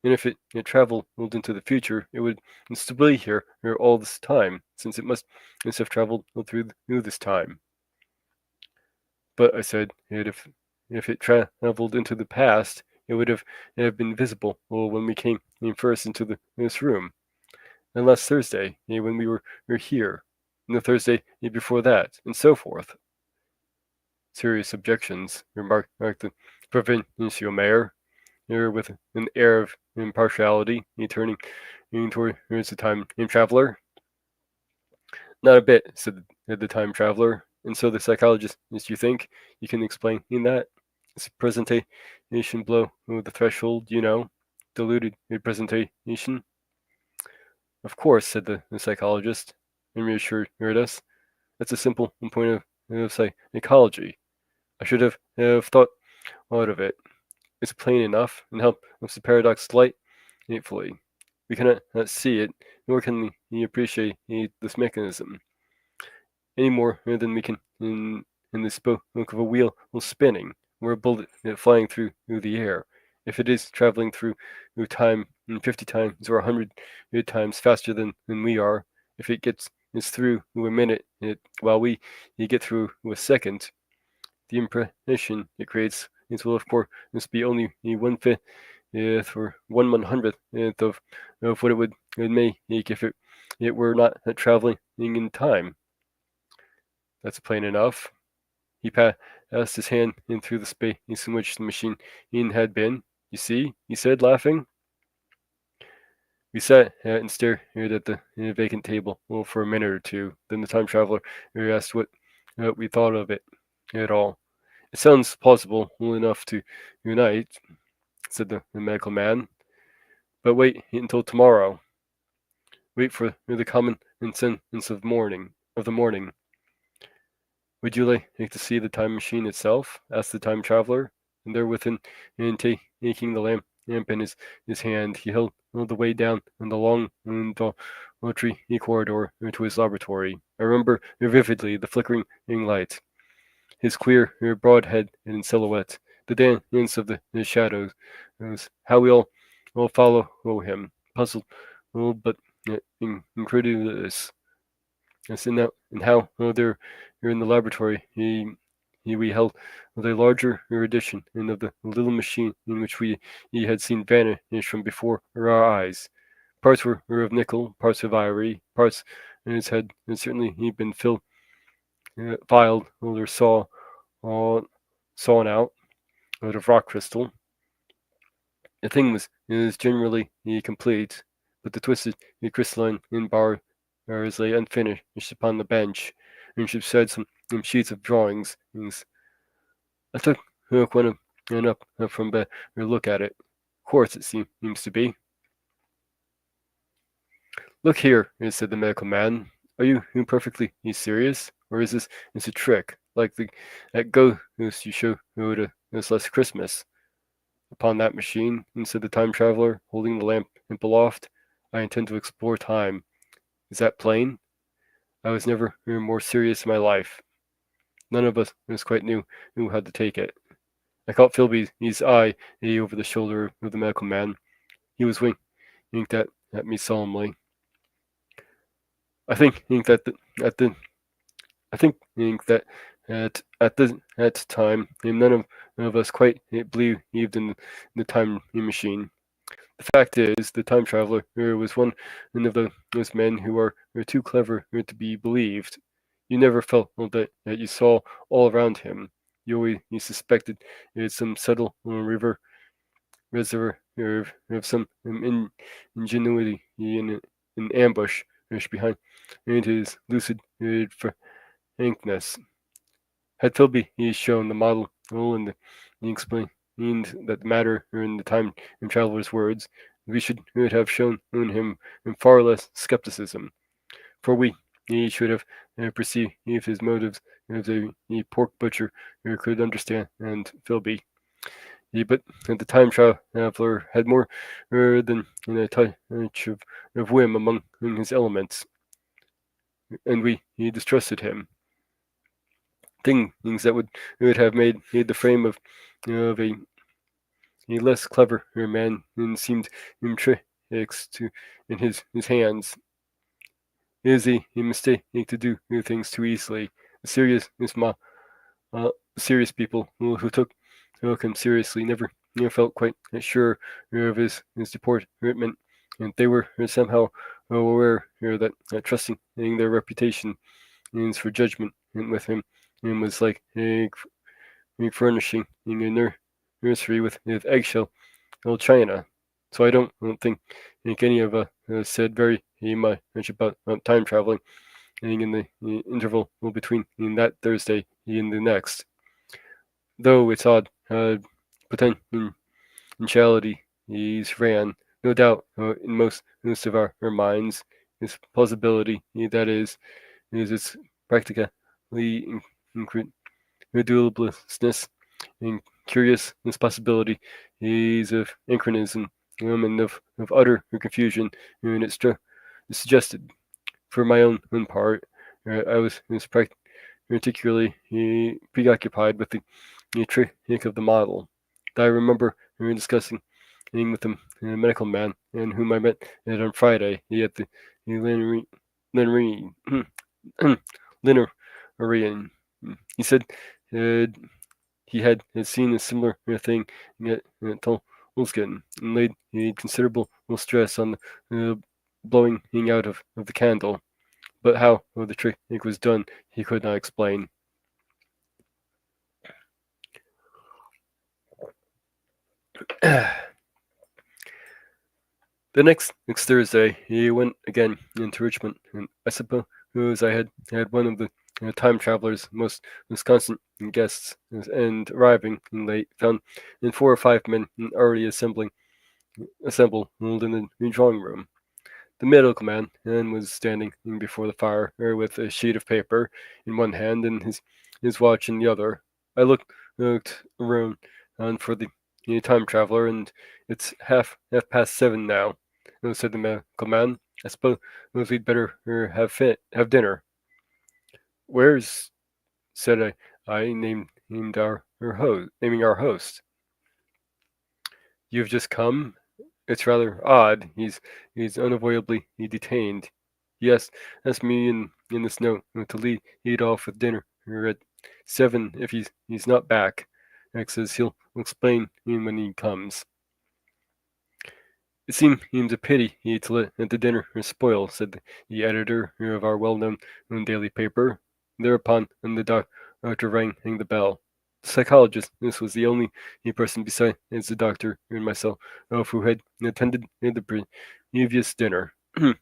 And if it traveled into the future, it would still be here all this time, since it must have traveled through this time. But I said, if it traveled into the past, it would have been visible when we came in first into this room. And last Thursday, when we were here, and the Thursday before that, and so forth. Serious objections, remarked the provincial mayor, with an air of impartiality, turning towards the time traveler. Not a bit, said the time traveler. And so the psychologist, you think you can explain that? It's presentation below the threshold, diluted presentation. Of course, said the psychologist, and reassured us. That's a simple point of psychology. I should have thought of it. It's plain enough, and helps the paradox delightfully. We cannot see it, nor can we appreciate this mechanism any more than we can in the spoke of a wheel spinning, or a bullet flying through the air. If it is traveling through time 50 times or 100 times faster than we are, if it gets through a minute while we get through a second, the impression it creates will of course be only 1/5 or 1/100th of what it would make if it were not traveling in time. That's plain enough. He passed his hand in through the space in which the machine had been. You see, he said, laughing. We sat and stared at the vacant table for a minute or two. Then the time traveler asked what we thought of it at all. It sounds plausible enough to unite, said the medical man. But wait until tomorrow. Wait for the common sense of the morning. Would you like to see the time machine itself? Asked the time traveler. And there within, taking the lamp in his hand, he held the way down in the long tree corridor to his laboratory. I remember vividly the flickering light, his queer broad head in silhouette, the dance of the shadows, how we all follow him, puzzled but incredulous. Yes, and how there in the laboratory we held the larger edition of the little machine in which we had seen vanish from before our eyes. Parts were of nickel, parts of ivory, parts in its head had certainly been filed or sawn out of rock crystal. The thing is generally complete, but the twisted crystalline bar lay unfinished upon the bench, and she said some sheets of drawings. I took one up from bed to look at it. Quartz, it seems to be. Look here, said the medical man. Are you perfectly serious, or is this a trick, like that ghost you showed us last Christmas? Upon that machine, said the time traveler, holding the lamp aloft, I intend to explore time. Is that plain? I was never more serious in my life. None of us quite knew how to take it. I caught Philby's eye over the shoulder of the medical man. He was winked at me solemnly. I think that at the time none of us quite believed in the time machine. The fact is, the time traveler was one of those men who are too clever to be believed. You never felt that you saw all around him. You suspected some subtle reservoir of some ingenuity in an ambush behind his lucid frankness. Had Philby shown the model and explained that the matter in the time traveler's words, we would have shown him far less skepticism, for he should have perceived his motives as a pork butcher could understand, and Philby. But the time traveler had more than a touch of whim among his elements, and we distrusted him. Things that would have made the frame of a less clever man and seemed tricks in his hands. It is a mistake to do things too easily. A serious serious people who took him seriously never felt quite sure of his deportment, and they were somehow aware that trusting their reputation means for judgment and with him and was like furnishing a nursery with eggshell china. So I don't think any of us said very much about time traveling in the interval between that Thursday and the next. Though it's odd, potentialities ran, no doubt, in most of our minds. This plausibility, that is its practically incredulousness and curious this possibility is of anachronism and of utter confusion, and it suggested for my own part, I was particularly preoccupied with the trick of the model. I remember we were discussing with a medical man and whom I met on Friday at the Linnery Linnerian. He said uh, he had seen a similar thing at Tolskin and laid considerable stress on the blowing out of the candle. But how the trick was done, he could not explain. The next Thursday, he went again into Richmond, and I suppose I had one of the time traveler's most constant guests, and arriving late, found 4 or 5 men already assembled in the drawing room. The medical man was standing before the fire with a sheet of paper in one hand and his watch in the other. I looked around for the time traveler, and it's half past 7 now. Said the medical man. I suppose we'd better have dinner. Where's said I named our host, naming our host. You've just come. It's rather odd. He's unavoidably detained. Yes, that's me in this note to lead off with dinner at 7 if he's not back. X says he'll explain when he comes. It seems a pity to let the dinner spoil, said the editor of our well-known daily paper. Thereupon, the doctor rang the bell. The psychologist, this was the only person besides the doctor and myself who had attended the previous dinner. The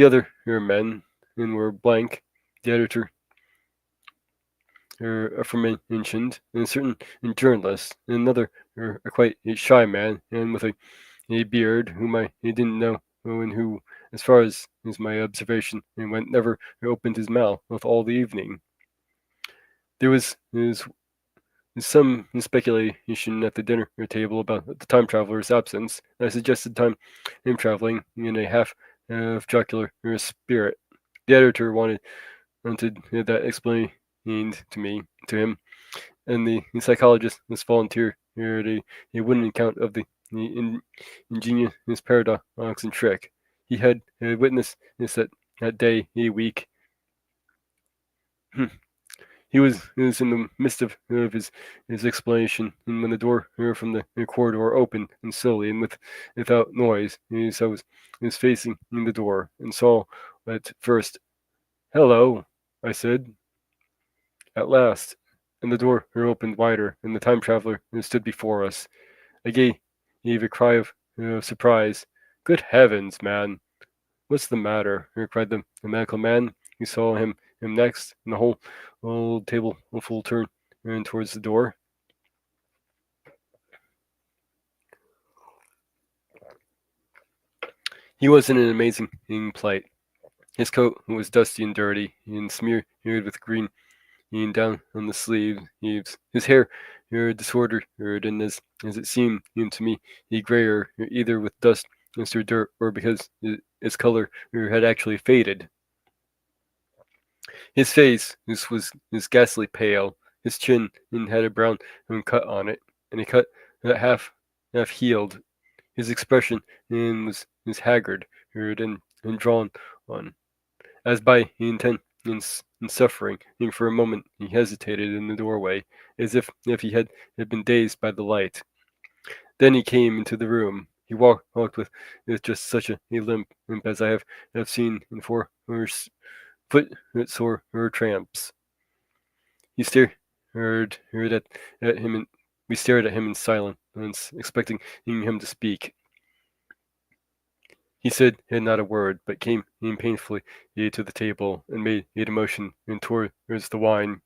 other men were blank, the editor aforementioned, and a certain journalist, and another a quite shy man, and with a beard whom I didn't know, and who, as far as my observation went, never opened his mouth all the evening. There was some speculation at the dinner table about the time traveler's absence. I suggested time traveling in a half jocular spirit. The editor wanted that explained to him, and the psychologist was volunteered a wooden account of the ingenious paradox and trick. He had witnessed this that day a week. He was in the midst of his explanation, and when the door from the corridor opened and slowly and without noise, I was facing in the door and saw at first, "Hello," I said. At last, and the door opened wider, and the time traveler stood before us. I gave a cry of surprise. "Good heavens, man! What's the matter?" cried the medical man. We saw him next, and the whole table full turned towards the door. He was in an amazing plight. His coat was dusty and dirty, and smeared with green down on the sleeves. His hair disordered, and as it seemed to me, grayer, either with dust or dirt, or because its color had actually faded. His face was ghastly pale. His chin had a brown cut on it, and a cut half healed. His expression was haggard and drawn on, as by intense and suffering, and for a moment he hesitated in the doorway, as if he had been dazed by the light. Then he came into the room. He walked with just such a limp as I have seen in foot sore or tramps. He stared at him, and we stared at him in silence, expecting him to speak. He said not a word, but came painfully to the table and made a motion towards the wine.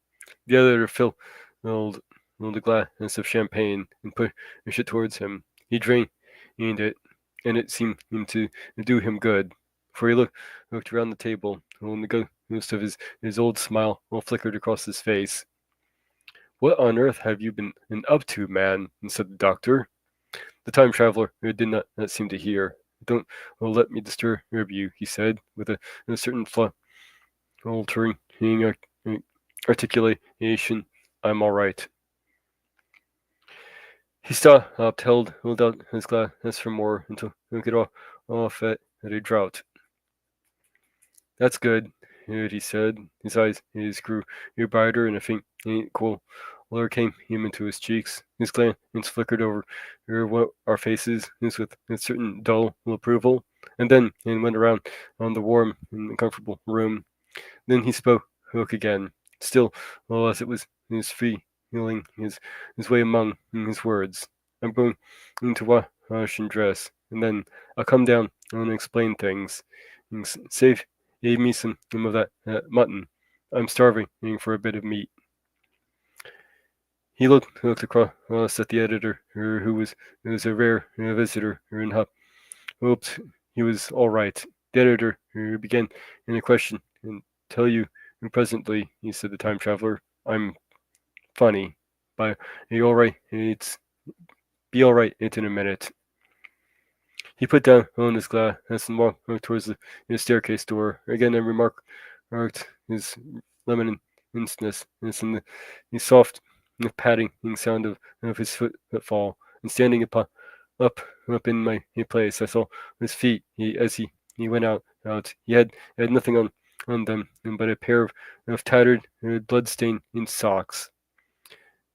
The other filled a glass of champagne and pushed it towards him. He drained it, and it seemed to do him good, for he looked around the table, and the ghost of his old smile flickered across his face. "What on earth have you been up to, man?" said the doctor. The time traveler did not seem to hear. "Don't let me disturb you," he said, with a certain faltering articulation. "I'm all right." He stopped, held out his glass for more, until he took it off at a draught. "That's good," he said. His eyes grew brighter, and a faint color came into his cheeks. His glance flickered over our faces with a certain dull approval, and then went around on the warm and comfortable room. Then he spoke again, still as it was his feeling his way among his words. "I'm going to wash and dress, and then I'll come down and explain things. Save me some of that mutton. I'm starving for a bit of meat." He looked across at the editor, who was a rare visitor, and hoped he was all right. The editor began in a question, and "Tell you presently," he said, the time traveler. "I'm funny. By you all right? It's be all right in a minute." He put down his glass and walked towards the staircase door. Again, I remarked his lemonness and the soft padding sound of his footfall. And standing up in my place, I saw his feet as he went out. He had nothing on them but a pair of tattered, blood-stained socks.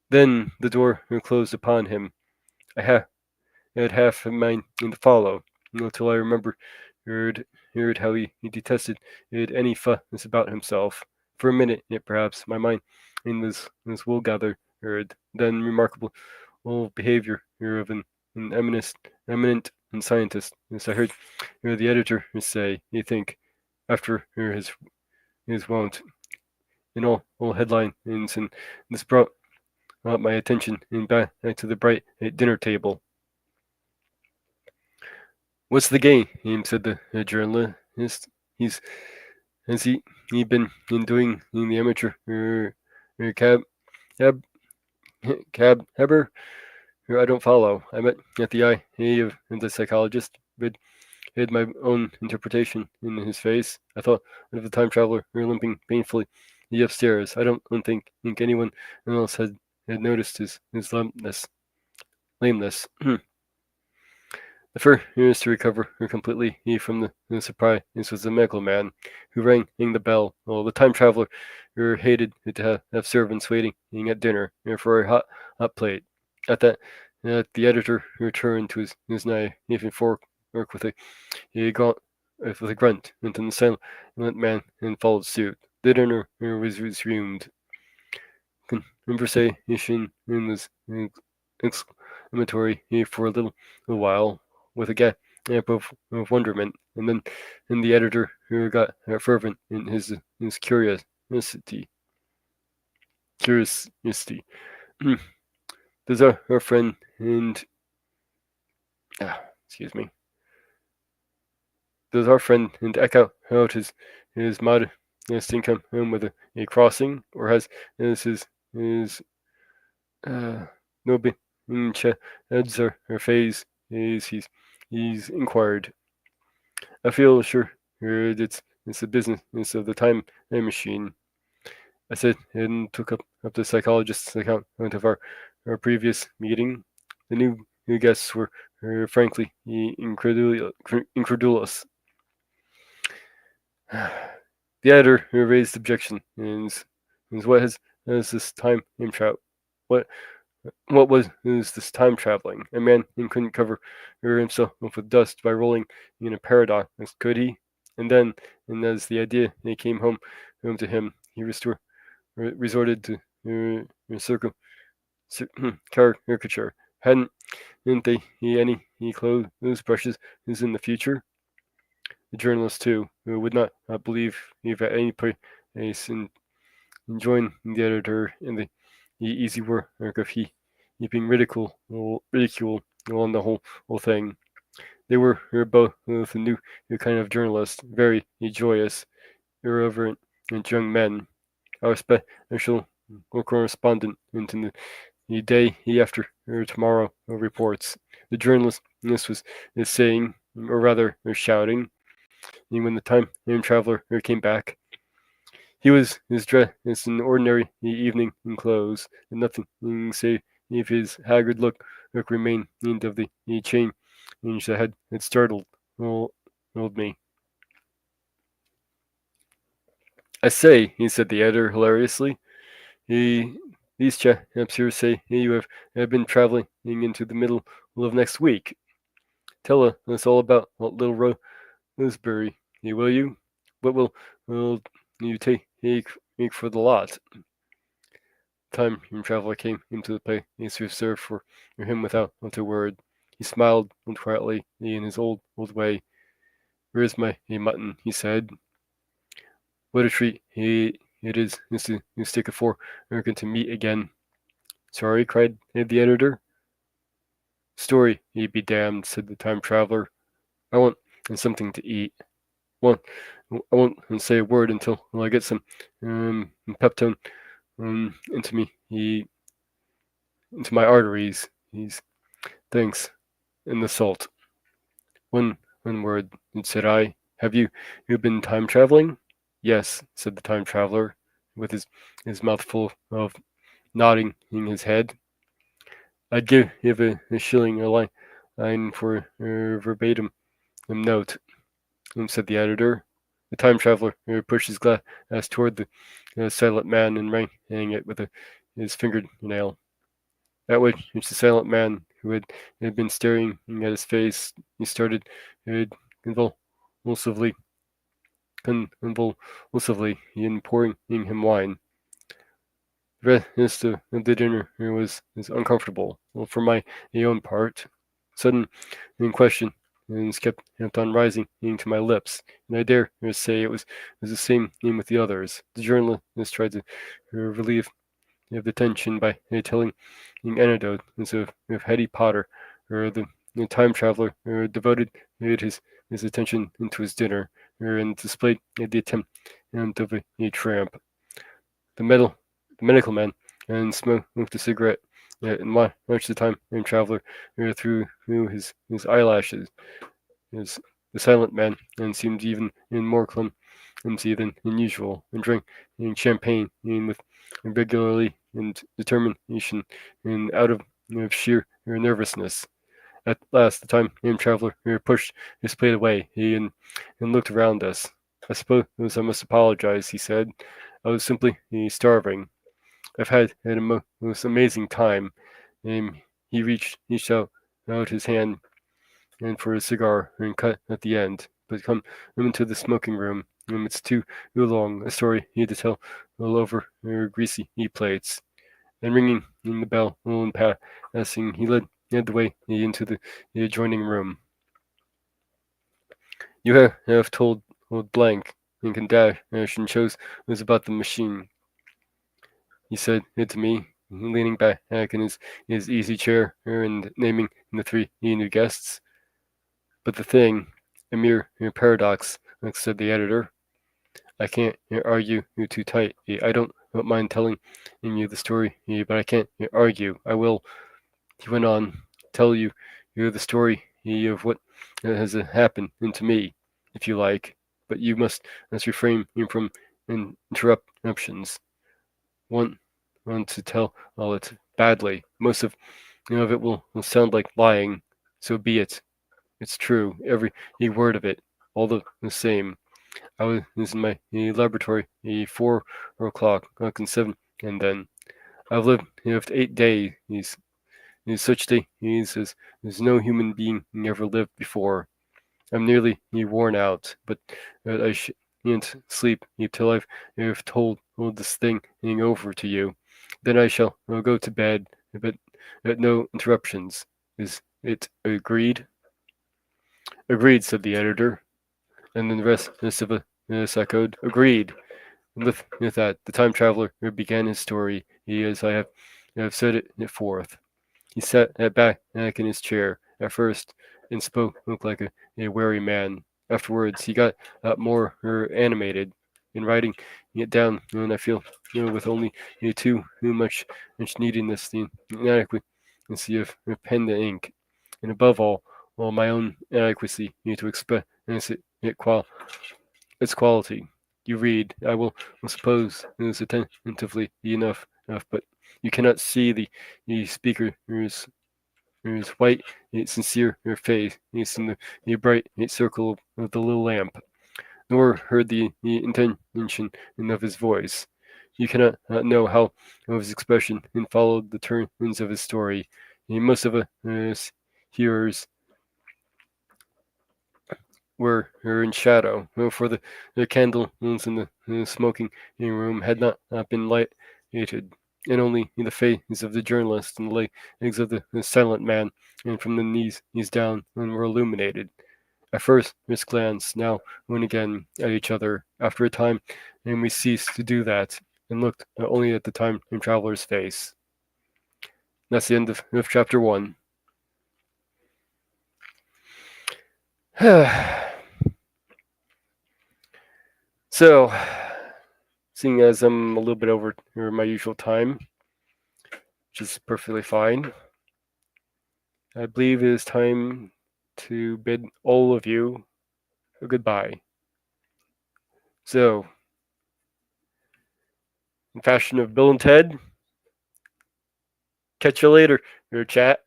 Then the door closed upon him. I had half a mind to follow, till I heard how he detested any fuss about himself. For a minute, perhaps, my mind was wool gathered. Then remarkable behavior of an eminent scientist. As I heard the editor say, "You think, after his wont, in all headlines, and this brought my attention back to the bright dinner table. "What's the game?" said the journalist. He's has he been doing in the amateur cab cabber? I don't follow. I met at the eye of the psychologist, but had my own interpretation in his face. I thought of the time traveler limping painfully upstairs. I don't think anyone else had noticed his lameness. The first to recover completely from the surprise was the medical man, who rang the bell. Well, the time traveler hated to have servants waiting at dinner for a hot plate. At that, the editor returned to his knife and fork with a grunt, and then the silent man followed suit. The dinner was resumed. Conversation was exclamatory for a little while, with a gasp of wonderment, and then the editor got fervent in his curiosity. Does our friend and excuse me. Does our friend and echo out his modest income with a crossing, or has his no heads or phase he's inquired? "I feel sure it's the business of the time machine," I said, and took up the psychologist's account of our previous meeting. The new guests were frankly incredulous. The editor raised objection, and what has this time what what was this time traveling? A man couldn't cover himself with dust by rolling in a paradox, could he? And then, and as the idea came home to him, he resorted to caricature. Didn't they any clothes brushes is in the future? The journalist too would not believe if at any place and join the editor in the easy work of heaping ridicule on the whole thing. They were both a new kind of journalist, very joyous, irreverent young men. Our special correspondent into the day after tomorrow reports. The journalist this was is saying, or rather shouting, and when the time traveler came back, he was dressed in ordinary evening clothes, and nothing save his haggard look remained of the change that had startled me. I say, he said the editor hilariously, he, these chaps here say you have been traveling into the middle of next week. Tell us all about little Roseberry, will you? What will you take for the lot? Time traveler came into the place reserved for him without a word. He smiled quietly in his old way. Where's my mutton? He said. What a treat it is to stick a fork to meet again. Sorry, cried the editor. Story, he be damned, said the time traveler. I want something to eat. Well, I won't say a word until I get some peptone into into my arteries. Thanks. And the salt. One word, said I. Have you been time traveling? Yes, said the time traveler, with his mouth full of nodding in his head. I'd give a shilling a line for a verbatim note, said the editor. The time traveler pushed his glass toward the silent man and rang it with his fingernail. At which the silent man, who had been staring at his face, he started convulsively, in pouring him wine. The rest of the dinner was uncomfortable. Well, for my own part, sudden question kept on rising to my lips, and I dare say it was the same with the others. The journalist tried to relieve the tension by telling anecdotes of Hetty Potter, or the time traveler devoted his attention into his dinner, and displayed the attempt of a tramp. The medical man and smoked a cigarette and watched the time traveler through his eyelashes. His, the silent man and seemed even more clumsy than usual, and drank champagne with regularly and determination, and out of sheer nervousness. At last, the time traveler pushed his plate away and looked around us. I suppose I must apologize, he said. I was simply starving. I've had a most amazing time. He reached out his hand and for a cigar and cut at the end, but come into the smoking room. It's too long a story he had to tell all over greasy plates. And ringing in the bell and passing, he led the way into the adjoining room. You have told blank and can dash and shows was about the machine. He said it to me, leaning back in his easy chair and naming the three new guests. But the thing, a mere paradox, said the editor. I can't argue you too tight. I don't mind telling you the story, but I can't argue. I will, he went on, tell you the story of what has happened to me, if you like. But you must refrain from interruptions. Want to tell all it badly. Most of it will sound like lying. So be it. It's true, every word of it, all the same. I was in my laboratory 4 o'clock, and 7, and then I've lived 8 days. He's such days as no human being ever lived before. I'm nearly worn out, but I shan't sleep till I've told this thing over to you. Then I shall go to bed, but no interruptions. Is it agreed? Agreed, said the editor, and then the rest of us echoed, agreed. And with that, the time traveler began his story, as I have set it forth. He sat back in his chair at first and spoke like a wary man. Afterwards, he got more animated in writing it down, and I feel with only too much neediness the inadequacy of pen to ink, and above all my own inadequacy to express it its quality. You read, I will suppose, attentively enough, but you cannot see the speaker's white, sincere face in the bright circle of the little lamp, nor heard the intention of his voice. You cannot know how his expression followed the turns of his story. Most of us hearers were in shadow, for the candles in the smoking room had not been lighted, and only the face of the journalist and the legs of the silent man, and from the knees down, were illuminated. At first, Miss glanced now and again at each other. After a time, and we ceased to do that, and looked only at the time traveler's face. That's the end of chapter 1. So, seeing as I'm a little bit over my usual time, which is perfectly fine, I believe it is time to bid all of you a goodbye. So, in fashion of Bill and Ted, catch you later, chat.